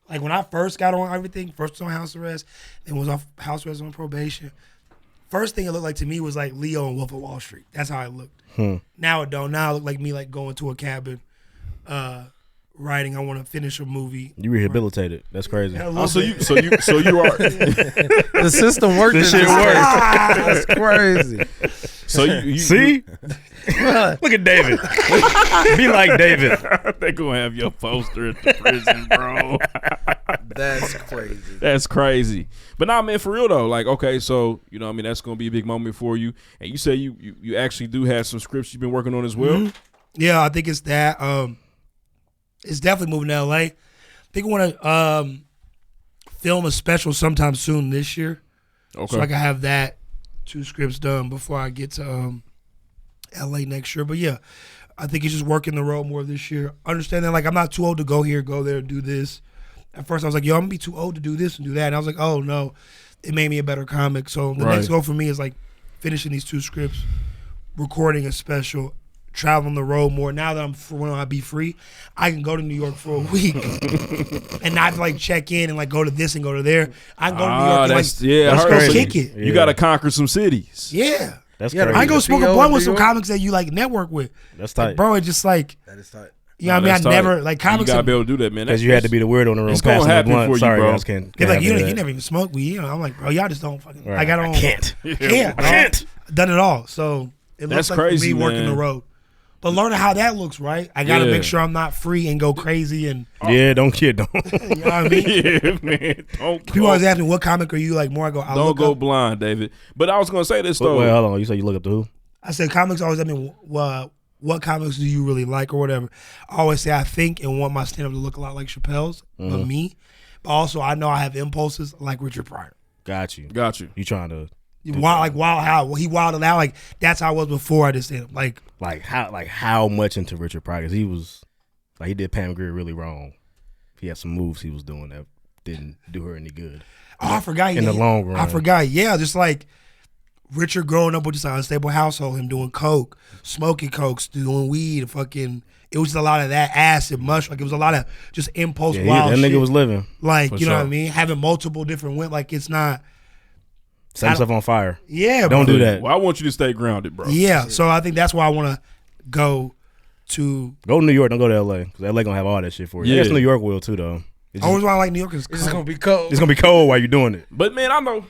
Like, when I first got on everything, first was on house arrest, then was off house arrest on probation. First thing it looked like to me was like Leo and Wolf of Wall Street. That's how it looked. Now it don't. Now it look like me, like, going to a cabin, writing. I want to finish a movie. You rehabilitated. That's crazy. Yeah, a Oh, little so bit. you are. The system works. This shit That's crazy. So you See? Look at David. Be like David. They gonna have your poster at the prison, bro. That's crazy. That's crazy. But nah, man, for real though. Like, okay, so you know, what I mean, that's gonna be a big moment for you. And you say you actually do have some scripts you've been working on as well. Mhm. Yeah, I think it's that. It's definitely moving to LA. I think I want to film a special sometime soon this year, Okay. so I can have that 2 scripts done before I get to LA next year. But yeah, I think it's just working the road more this year. Understand that, like, I'm not too old to go here, go there, do this. At first, I was like, yo, I'm gonna be too old to do this and do that. And I was like, oh no, it made me a better comic. So the next goal for me is like finishing these 2 scripts, recording a special, traveling the road more. Now that when I be free, I can go to New York for a week and not like check in and like go to this and go to there. I can go to New York and that's go crazy. kick it. You got to conquer some cities. Yeah. That's Yeah, crazy. I go smoke a PO blunt in with New some York? comics that you like network with. That's tight. Like, bro, it's just like, That is tight. you know what I mean? That's I tight. never, like, You comics. gotta be able to do that, man. Because you had to be the weirdo in the room It's gonna passing the happen blunt. for you, Sorry, bro. guys, can't They're like, have you that. never even smoke weed. You know, I'm like, bro, y'all just don't fucking. Right. Like, I don't. I can't. Can't. I can't. I've done it all. So it That's looks like crazy, for me working man. the road. But learning how that looks, right? I got to Yeah. make sure I'm not free and go crazy. And Yeah, don't kid, don't. you know what I mean? Yeah, man. Don't People go, always ask me, what comic are you like more? I go, I don't look go up. blind, David. But I was gonna say this Wait, though. hold on. You said you look up to who? I said, comics always, I mean, what comics do you really like or whatever? I always say I think and want my stand-up to look a lot like Chappelle's, but me. But also, I know I have impulses like Richard Pryor. Got you. Got you. You trying to Wild how he wilded out, like that's how I was before I did stand-up. Like how much into Richard Pryor? Because he was like he did Pam Grier really wrong. He had some moves he was doing that didn't do her any good. oh, I forgot. In the long run. I forgot. Yeah, just like Richard growing up with just an unstable household, him doing coke, smoking cokes, doing weed, fucking. It was just a lot of that acid, mush. Like it was a lot of just impulse Yeah, wild that shit. nigga was living. like For you know what I sure. mean, having multiple different women. Like it's not. Set himself on fire. Yeah, Don't bro. do that. Well, I want you to stay grounded, bro. Yeah, so I think that's why I want to go to. Go to New York. Don't go to LA. Because LA gonna have all that shit for you. Yeah. I guess New York will too though. It's I always want to like New York. It's gonna be cold. gonna be cold while you're doing it. But man, I know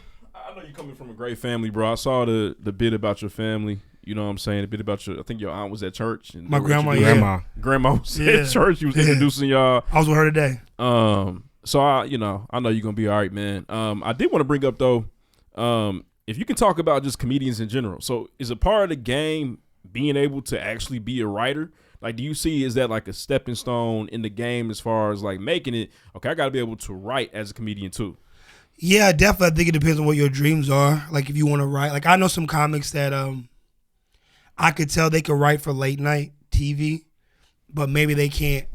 you coming from a great family, bro. I saw the bit about your family. You know what I'm saying? A bit about your. I think your aunt was at church. And My they were grandma, introducing- yeah. Grandma was Yeah. at church. She was introducing y'all. I was with her today. So I know you're gonna be all right, man. I did want to bring up though, if you can talk about just comedians in general. So is a part of the game being able to actually be a writer? Like, do you see is that like a stepping stone in the game as far as like making it? Okay, I got to be able to write as a comedian too. Yeah, definitely. I think it depends on what your dreams are. Like if you want to write, like I know some comics that I could tell they could write for late night TV, but maybe they can't.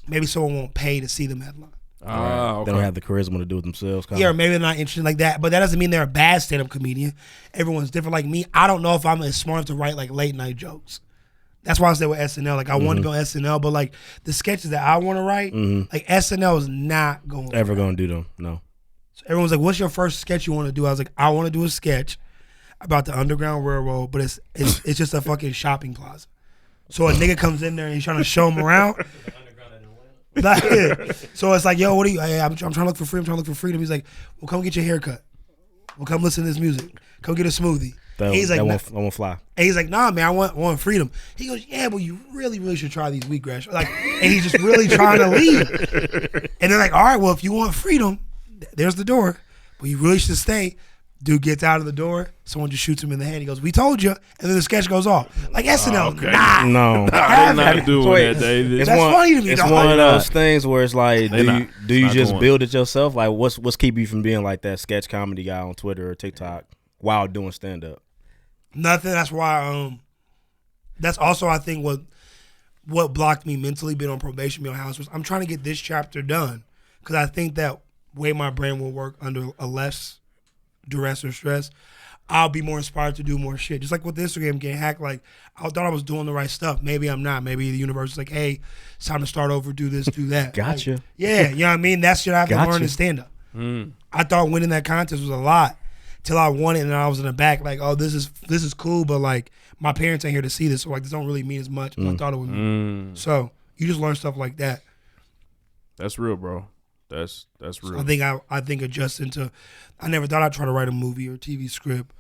Maybe someone won't pay to see them headline. Okay. They don't have the charisma to do it themselves. Yeah, or maybe they're not interested like that. But that doesn't mean they're a bad stand-up comedian. Everyone's different. Like me, I don't know if I'm as smart enough to write like late night jokes. That's why I said with SNL. Like I want to be on SNL, but like the sketches that I want to write, like SNL is not going ever gonna do them. No. So everyone's like, "What's your first sketch you want to do?" I was like, "I want to do a sketch about the Underground Railroad, but it's just a fucking shopping plaza." So a nigga comes in there and he's trying to show him around. Like, so it's like, yo, what are you? Hey, I'm trying to look for freedom. I'm trying to look for freedom. He's like, well, come get your haircut. Well, come listen to this music. Come get a smoothie. That won't fly. And he's like, nah, man, I want freedom. He goes, yeah, but you really, really should try these wheatgrass. Like, and he's just really trying to leave. And they're like, all right, well, if you want freedom, there's the door. But you really should stay. Dude gets out of the door. Someone just shoots him in the head. He goes, we told you. And then the sketch goes off. Like SNL, Okay. nah. No. They're not doing Wait, that, David. It's That's one, funny to me, It's dog. one of They those not. things where it's like, They not. do It's you not just going. build it yourself? Like, what's keep you from being like that sketch comedy guy on Twitter or TikTok while doing stand up? Nothing. That's why. That's also I think what blocked me mentally being on probation, being on house was I'm trying to get this chapter done because I think that way my brain will work under a less duress or stress. I'll be more inspired to do more shit. Just like with Instagram getting hacked, like I thought I was doing the right stuff. Maybe I'm not. Maybe the universe is like, hey, it's time to start over, do this, do that. Gotcha. Like, yeah, you know what I mean? That shit I have to Gotcha. learn in stand up. I thought winning that contest was a lot till I won it and I was in the back like, oh, this is cool, but like my parents ain't here to see this, so like this don't really mean as much as I thought it would mean. So you just learn stuff like that. That's real, bro. That's real. So I think adjusting to, I never thought I'd try to write a movie or TV script.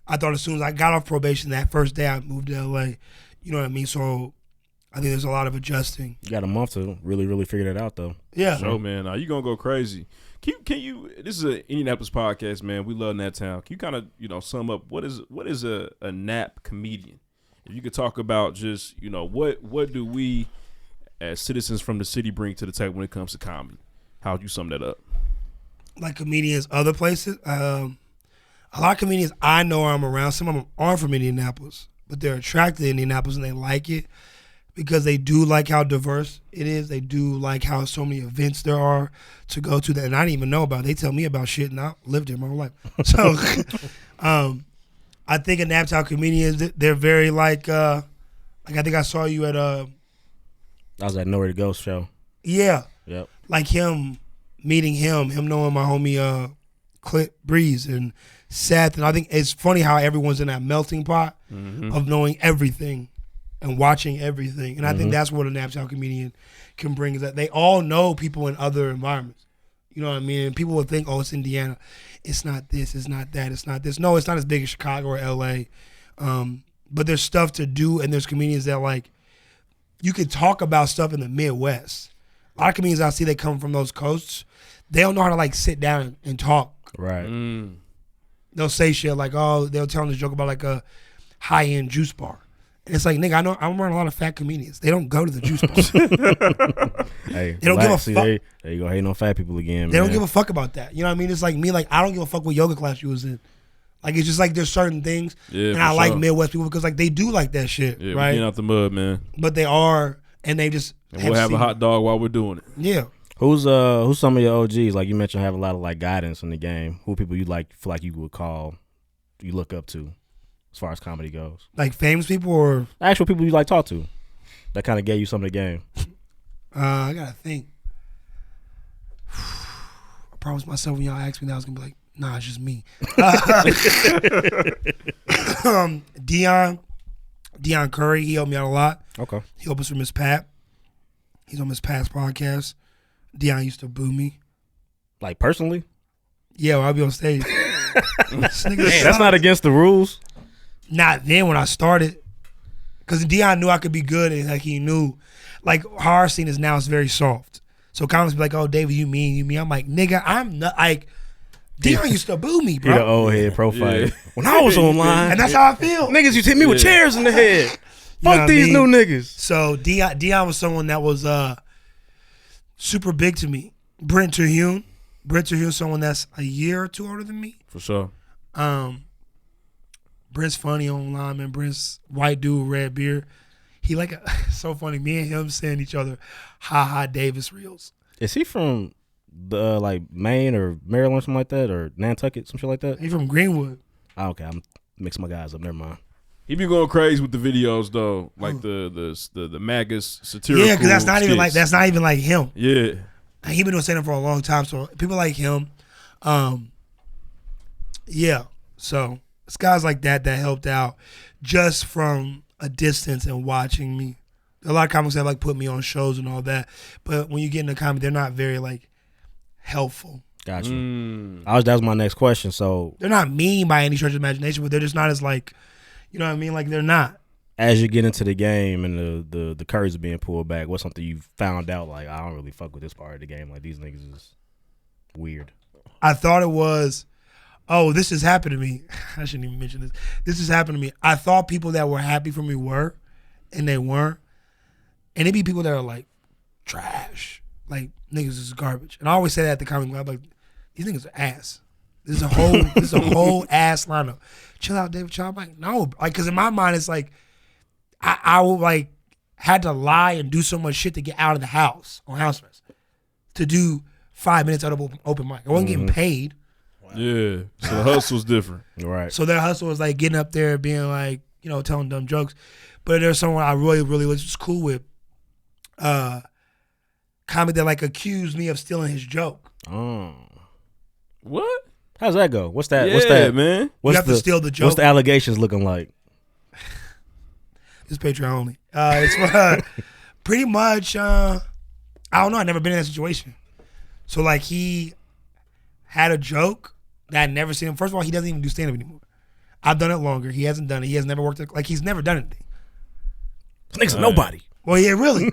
I thought as soon as I got off probation that first day I moved to LA. You know what I mean? So I think there's a lot of adjusting. You got a month to really figure that out, though. Yeah. So, man, you going to go crazy. Can you, this is an Indianapolis podcast, man. We love that town. Can you kind of, sum up what is a Nap comedian? If you could talk about just, what do we as citizens from the city bring to the table when it comes to comedy? How would you sum that up? Like comedians other places? A lot of comedians I know I'm around. Some of them aren't from Indianapolis, but they're attracted to Indianapolis and they like it because they do like how diverse it is. They do like how so many events there are to go to that and I didn't even know about. They tell me about shit and I lived here my whole life. So I think in Naptown comedians, they're very like I think I saw you at I was at Nowhere to Go show. Yeah. Yep. Like meeting him knowing my homie Clint Breeze and Seth, and I think it's funny how everyone's in that melting pot of knowing everything and watching everything. And I think that's what a Naptown comedian can bring is that they all know people in other environments. You know what I mean? And people will think, oh, it's Indiana. It's not this, it's not that, it's not this. No, it's not as big as Chicago or LA. But there's stuff to do and there's comedians that like, you could talk about stuff in the Midwest. A lot of comedians I see that come from those coasts, they don't know how to like sit down and talk. Right. They'll say shit like, oh, they'll tell them this joke about like a high-end juice bar. And it's like, nigga, I'm around a lot of fat comedians. They don't go to the juice bar. Hey, they don't give a fuck. There you go, hating on fat people again, They don't give a fuck about that. You know what I mean? It's like me, like, I don't give a fuck what yoga class you was in. Like, it's just like there's certain things. Yeah, and I like Midwest people because, like, they do like that shit, yeah, right? Getting out the mud, man. But they are, and they just and we'll have a hot dog while we're doing it. Yeah. Who's some of your OGs? Like you mentioned, have a lot of like guidance in the game. Who people you like feel like you would call, you look up to, as far as comedy goes? Like famous people or actual people you like talk to, that kind of gave you some of the game. I gotta think. I promised myself when y'all asked me that I was gonna be like, nah, it's just me. Dion Curry, he helped me out a lot. Okay. He helped us with Miss Pat. He's on Miss Pat's podcast. Dion used to boo me. Like personally? Yeah, when I'll be on stage. That's not against the rules. Not then when I started. Because Dion knew I could be good and like he knew. Like how our scene is now is very soft. So comics be like, oh, David, you mean. I'm like, nigga, I'm not like Dion used to boo me, bro. You're the old head profile. Yeah. When I was online. And that's how I feel. Niggas used to hit me with chairs in the head. Fuck these new niggas. So Dion was someone that was super big to me. Brent Terhune, someone that's a year or two older than me. For sure. Brent's funny online, man. Brent's white dude, red beard. He so funny. Me and him send each other Ha Davis reels. Is he from the like Maine or Maryland or something like that, or Nantucket, some shit like that? He from Greenwood. Oh, okay, I'm mixing my guys up. Never mind. He be going crazy with the videos though, like the MAGA's satirical. Yeah, because that's not even like him. Yeah, and he been doing stand-up for a long time, so people like him. Yeah, so it's guys like that helped out just from a distance and watching me. A lot of comics that like put me on shows and all that, but when you get into comedy, they're not very like helpful. Gotcha. That was my next question. So they're not mean by any stretch of imagination, but they're just not as like. You know what I mean? Like they're not. As you get into the game and the curtains are being pulled back, what's something you found out like I don't really fuck with this part of the game? Like these niggas is weird. I thought it was, oh, this has happened to me. I shouldn't even mention this. This has happened to me. I thought people that were happy for me were, and they weren't. And it'd be people that are like trash, like niggas is garbage. And I always say that at the comedy club, like these niggas are ass. This is a whole ass lineup. Chill out, David. Chill. I'm like, no, like, cause in my mind it's like, I would like had to lie and do so much shit to get out of the house on house arrest to do 5 minutes out of open mic. I wasn't getting paid. Wow. Yeah, so the hustle's different, right? So their hustle was like getting up there, being like, telling dumb jokes. But there's someone I really, really was just cool with. Comic that like accused me of stealing his joke. Oh, what? How's that go? What's that? Yeah, what's that, man? You have to steal the joke. What's the allegations looking like? It's Patreon only. It's pretty much. I don't know. I've never been in that situation. So like he had a joke that I'd never seen him. First of all, he doesn't even do stand-up anymore. I've done it longer. He hasn't done it. He has never worked like he's never done anything. This nigga's nobody. Well, yeah, really.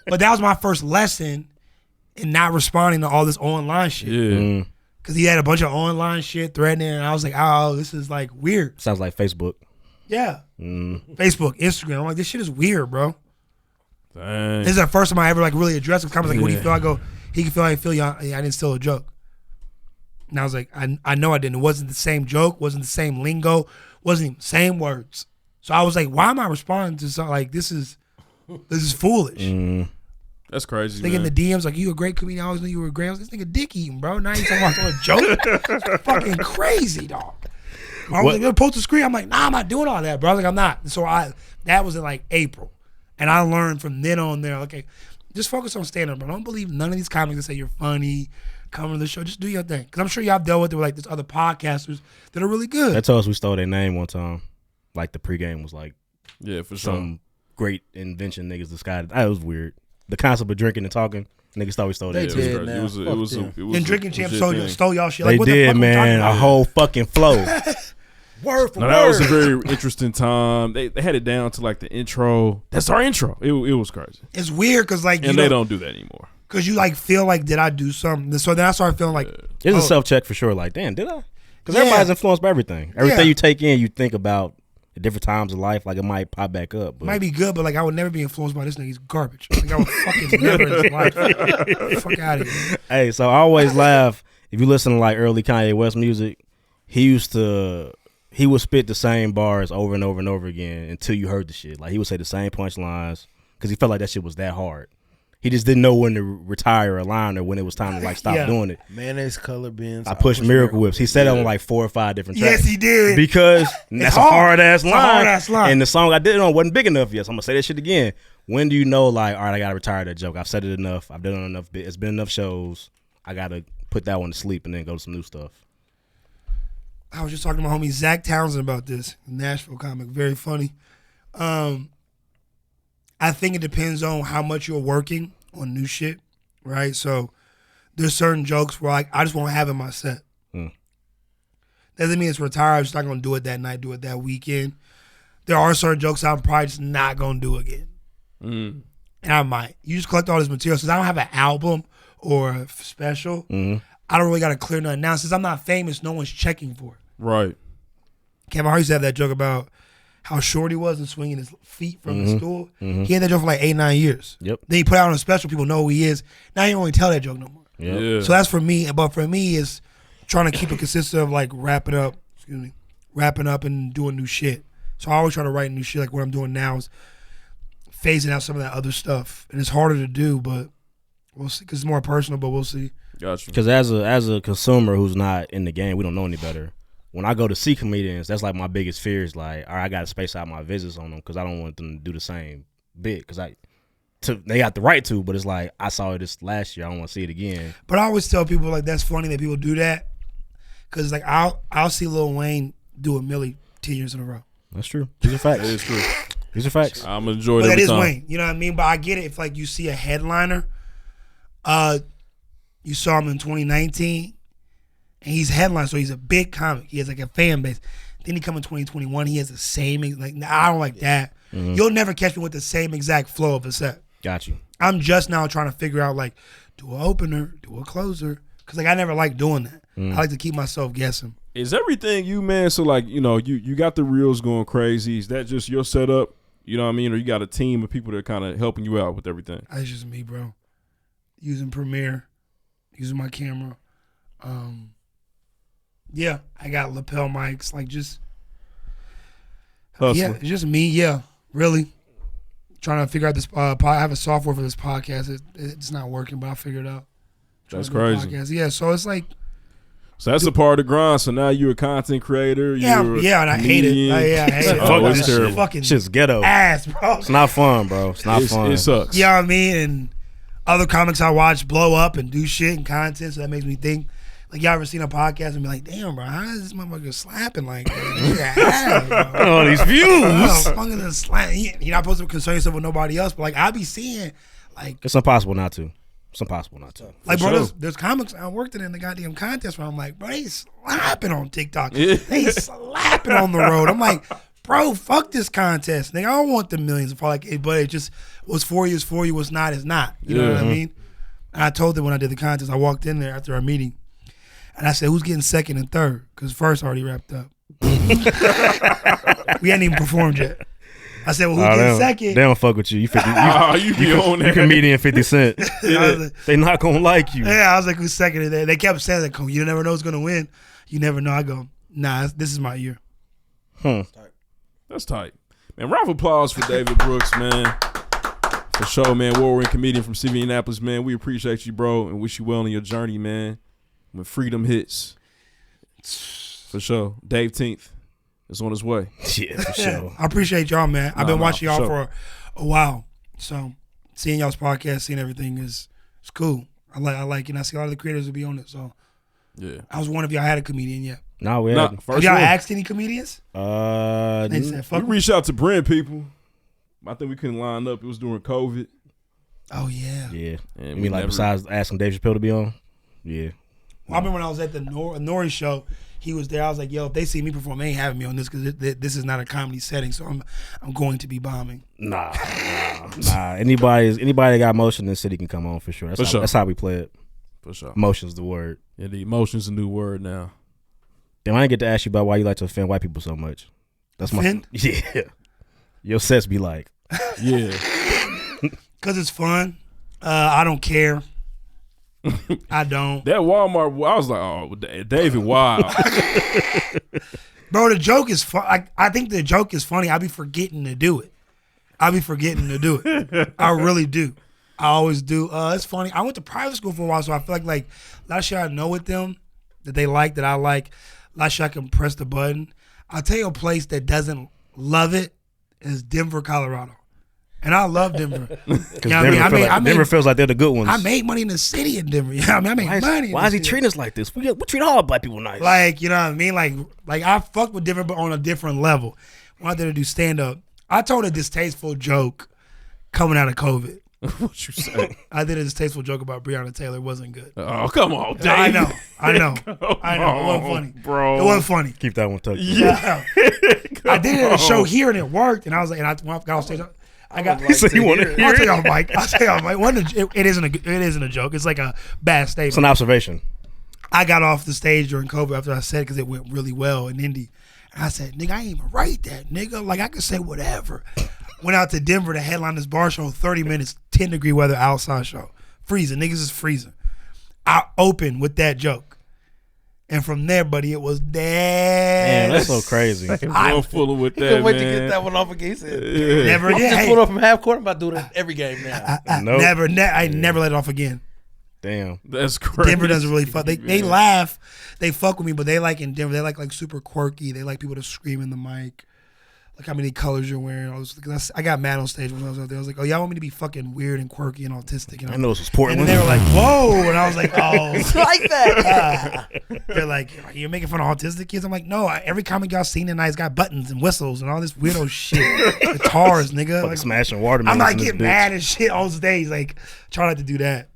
But that was my first lesson in not responding to all this online shit. Yeah. Because he had a bunch of online shit threatening, and I was like, oh, this is like weird. Sounds like Facebook. Yeah. Facebook, Instagram. I'm like, this shit is weird, bro. Dang. This is the first time I ever like really addressed him. I was like, what do you feel? I go, he can feel how I feel. I didn't steal a joke. And I was like, I know I didn't. It wasn't the same joke, wasn't the same lingo, wasn't even the same words. So I was like, why am I responding to something like this is foolish. That's crazy, Thinking man. the DMs like, you a great comedian, I always knew you were great. I was like, this nigga dick eating, bro. Now you talking about a joke? Fucking crazy, dog. I was like, post the screen. I'm like, nah, I'm not doing all that, bro. I was like, I'm not. So that was in like April. And I learned from then on there, okay, just focus on stand-up, bro. Don't believe none of these comics that say you're funny, come to the show. Just do your thing. Because I'm sure y'all dealt with it with like this other podcasters that are really good. They told us we stole their name one time. Like the pregame was like For some great invention niggas disguised. That was weird. The concept of drinking and talking, niggas thought we stole that. They did. It was And drinking champs stole y'all shit. They Like, what did, the fuck man. A whole fucking flow. Word for No, word. that was a very interesting time. They had it down to like the intro. That's our intro. It was crazy. It's weird because like And they don't do that anymore. Because you like feel like, did I do something? So then I started feeling like, It's a self-check for sure. Like, damn, did I? Because Yeah. everybody's influenced by everything. Everything Yeah. you take in, you think about at different times of life. Like, it might pop back up. But might be good, but like I would never be influenced by this nigga. He's garbage. Like I would fucking never in his life. Fuck out of here. Hey, so I always laugh. If you listen to like early Kanye West music, he would spit the same bars over and over and over again until you heard the shit. Like he would say the same punchlines because he felt like that shit was that hard. He just didn't know when to retire a line or when it was time to like stop doing it. Mayonnaise, color beans. I pushed Miracle Whips. He said it on like 4 or 5 different tracks. Yes, he did. Because that's a hard. hard ass It's a line. hard-ass line. And the song I did it on wasn't big enough yet. So I'm gonna say that shit again. When do you know like, all right, I gotta retire that joke? I've said it enough. I've done it enough. It's been enough shows. I gotta put that one to sleep and then go to some new stuff. I was just talking to my homie Zach Townsend about this. Nashville comic. Very funny. I think it depends on how much you're working on new shit, right? So there's certain jokes where I just won't have in my set. Doesn't mean it's retired. I'm just not going to do it that night, do it that weekend. There are certain jokes I'm probably just not going to do again. And I might. You just collect all this material. Since I don't have an album or a special, I don't really got to clear nothing now. Since I'm not famous, no one's checking for it. Right. Kevin Hart used to have that joke about how short he was and swinging his feet from the stool. He had that joke for like 8-9 years. Yep. Then he put out on a special. People know who he is. Now he don't really tell that joke no more. Yep. Yeah. So that's for me. But for me, it's trying to keep it consistent of like wrapping up and doing new shit. So I always try to write new shit. Like what I'm doing now is phasing out some of that other stuff. And it's harder to do, but we'll see. Because it's more personal, but we'll see. Gotcha. Because as a consumer who's not in the game, we don't know any better. When I go to see comedians, that's like my biggest fear is like, all right, I got to space out my visits on them because I don't want them to do the same bit. Because they got the right to, but it's like, I saw this last year. I don't want to see it again. But I always tell people like that's funny that people do that. Because like I'll see Lil Wayne do a Millie 10 years in a row. That's true. These are facts. That is true. These are facts. I'm enjoying But it that every is time. Wayne. You know what I mean? But I get it if like you see a headliner. You saw him in 2019. And he's headline, so he's a big comic. He has like a fan base. Then he come in 2021, he has the same, like, I don't like that. You'll never catch me with the same exact flow of a set. Got you. I'm just now trying to figure out, like, do an opener, do a closer. Because, like, I never like doing that. I like to keep myself guessing. Is everything you, man? So, like, you know, you got the reels going crazy. Is that just your setup? You know what I mean? Or you got a team of people that are kind of helping you out with everything? That's just me, bro. Using Premiere, using my camera. Yeah, I got lapel mics, like just Hustling. yeah, it's just me. Yeah, really trying to figure out this. I have a software for this podcast. It's not working, but I'll figure it out. That's Trying to do a crazy. podcast. Yeah, so it's like So that's a part of the grind. So now you're a content creator. You're yeah, and I hate it. comedian. I hate it. Oh, Fuck it's this terrible. Fucking Shit's ghetto. ass, bro. It's not fun, bro. It's not fun. It sucks. You know what I mean? And other comics I watch blow up and do shit and content, so that makes me think. Like, y'all ever seen a podcast and be like, damn, bro, how is this motherfucker slapping like that? All these views. Fucking the slap. You're not supposed to concern yourself with nobody else, but like, I be seeing, like, It's impossible not to. It's impossible not to. Like, bro, sure. there's comics I worked in the goddamn contest where I'm like, bro, they slapping on TikTok. Yeah. They slapping on the road. I'm like, bro, fuck this contest. Nigga, I don't want the millions. But it just what's for you is for you. What's not is not. You know what I mean? And I told them when I did the contest, I walked in there after our meeting, and I said, who's getting second and third? Because first already wrapped up. We hadn't even performed yet. I said, well, who's getting second? They don't fuck with you. You 50. You be on there. You comedian 50 Cent. Like, They not gonna like you. yeah, I was like, who's second? And they kept saying, like, you never know who's going to win. You never know. I go, nah, this is my year. That's tight. Man, round of applause for David Brooks, man. For sure, man. Warrior comedian from Indianapolis, man. We appreciate you, bro, and wish you well on your journey, man. When freedom hits. For sure. Dave 10th is on his way. Yeah, for sure. I appreciate y'all, man. I've been watching y'all for for a while. So seeing y'all's podcast, seeing everything is cool. I like it. And I see a lot of the creators will be on it. So Yeah. I was wondering if y'all had a comedian yet. No, we Nah, haven't. first Have y'all one. asked any comedians? They said, We fuck. reached out to Brand people. I think we couldn't line up. It was during COVID. Oh, yeah. Yeah. And I we mean, like, never- besides asking Dave Chappelle to be on? Yeah. Well, I remember when I was at the Nori show, he was there. I was like, yo, if they see me perform, they ain't having me on this because this is not a comedy setting. So I'm going to be bombing. Nah. Anybody that got motion in the city can come on for sure. That's how we play it. For sure. Motion's the word. Yeah, the emotion's a new word now. Damn, I didn't get to ask you about why you like to offend white people so much. That's Offend? Yeah. Your sets be like, Yeah. Because it's fun. I don't care. I don't. That Walmart, I was like, oh, David, wow. Bro, the joke is fun. I think the joke is funny. I be forgetting to do it. I really do. I always do. It's funny. I went to private school for a while, so I feel like a lot of shit I know with them that they like, that I like. A lot of shit I can press the button. I'll tell you a place that doesn't love it is Denver, Colorado. And I love Denver. Denver feels like they're the good ones. I made money in the city in Denver. I made money. Why is he treating us like this? We treat all black people nice. Like, you know what I mean? Like I fuck with Denver, but on a different level. When I did to do stand up, I told a distasteful joke coming out of COVID. What you say? I did a distasteful joke about Breonna Taylor. It wasn't good. Oh, come on, Dave. I know. It wasn't funny, bro. It wasn't funny. Keep that one tucked. Yeah. I did it at a show here and it worked. And I was like, when I got on stage, I got. So you want to hear I'll tell it? y'all, Mike. It isn't a joke. It's like a bad statement. It's an observation. I got off the stage during COVID after I said it because it went really well in Indy. And I said, nigga, I ain't even write that, nigga. Like, I could say whatever. Went out to Denver to headline this bar show, 30 minutes, 10-degree weather outside show. Freezing. Niggas is freezing. I opened with that joke. And from there, buddy, it was dead. Damn, that's so crazy. I'm full with that, Couldn't wait man. to get that one off again. He said, Never I'm again. just Hey, pulled up from half court. I'm about to do that every game now. Nope. I never let it off again. Damn. That's crazy. Denver doesn't really fuck. They man. laugh. They fuck with me, but they like in Denver, they like super quirky. They like people to scream in the mic. Like how many colors you're wearing. I got mad on stage when I was out there. I was like, oh, y'all want me to be fucking weird and quirky and autistic? And I know this was And Portland. then they were like, whoa. And I was like, oh. Like that. They're like, you're making fun of autistic kids? I'm like, no, every comic y'all seen tonight's got buttons and whistles and all this weirdo shit. Guitars, nigga. Fucking Like, smashing watermelons. I'm not in this getting bitch. mad and shit on stage. Like, try not to do that.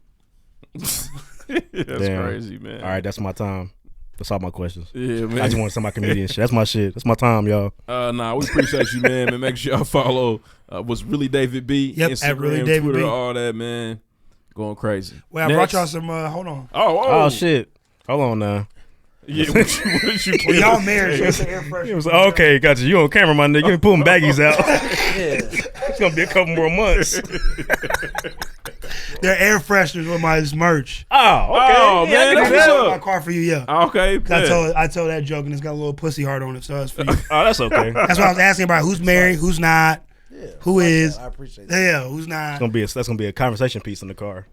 That's Damn. crazy, man. All right, that's my time. That's all my questions. Yeah, man. I just want some of my comedian shit. That's my shit. That's my time, y'all. Nah, we appreciate you, man. And make sure y'all follow what's really David B. Yep, Instagram, at Really David Twitter, B. all that, man. Going crazy. Well, I brought y'all some, hold on. Oh, shit. Hold on now. Yeah, what you Well, y'all married, so it's an air freshener. It was okay. Got you. You on camera, my nigga. You pulling baggies out. Yeah. It's gonna be a couple more months. They're air fresheners with my merch. Oh, okay. Oh, Yeah, man, I can that's do what's that. up. My car for you, yeah. Okay, I told that joke and it's got a little pussy heart on it, so that's for you. Oh, that's okay. That's why I was asking about who's married, who's not, who is. I appreciate that. Yeah, who's not. That's gonna be a conversation piece in the car.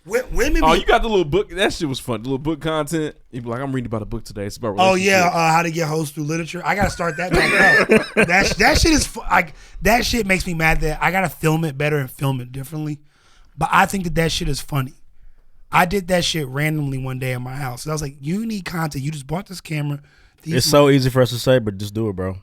Women be. Oh, you got the little book. That shit was fun. The little book content. You be like, I'm reading about a book today. It's about Oh relationships. yeah, how to get hoes through literature. I gotta start that back up. That shit is like that shit makes me mad that I gotta film it better and film it differently. But I think that shit is funny. I did that shit randomly one day in my house. And I was like, you need content. You just bought this camera. It's so easy for us to say, but just do it, bro.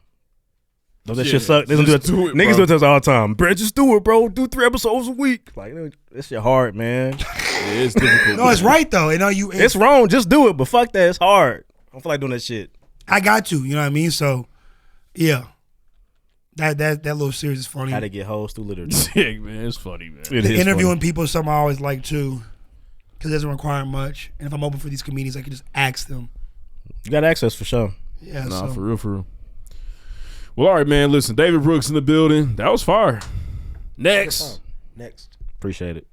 Don't that Yeah, shit suck? They don't do it. just do it, Niggas bro. do it to us all the time. Bro, just do it, bro. Do 3 episodes a week. Like, this shit hard, man. it's difficult. No, it's right though. You know, It's wrong. Just do it. But fuck that. It's hard. I don't feel like doing that shit. I got to. You know what I mean? So, yeah. That little series is funny. How to get hoes through literature. Sick, man. It's funny, man. It is Interviewing funny. people is something I always like too, because it doesn't require much. And if I'm open for these comedians, I can just ask them. You got access for sure. Yeah, Nah, so. for real. Well, all right, man. Listen, David Brooks in the building. That was fire. Next. Next. Appreciate it.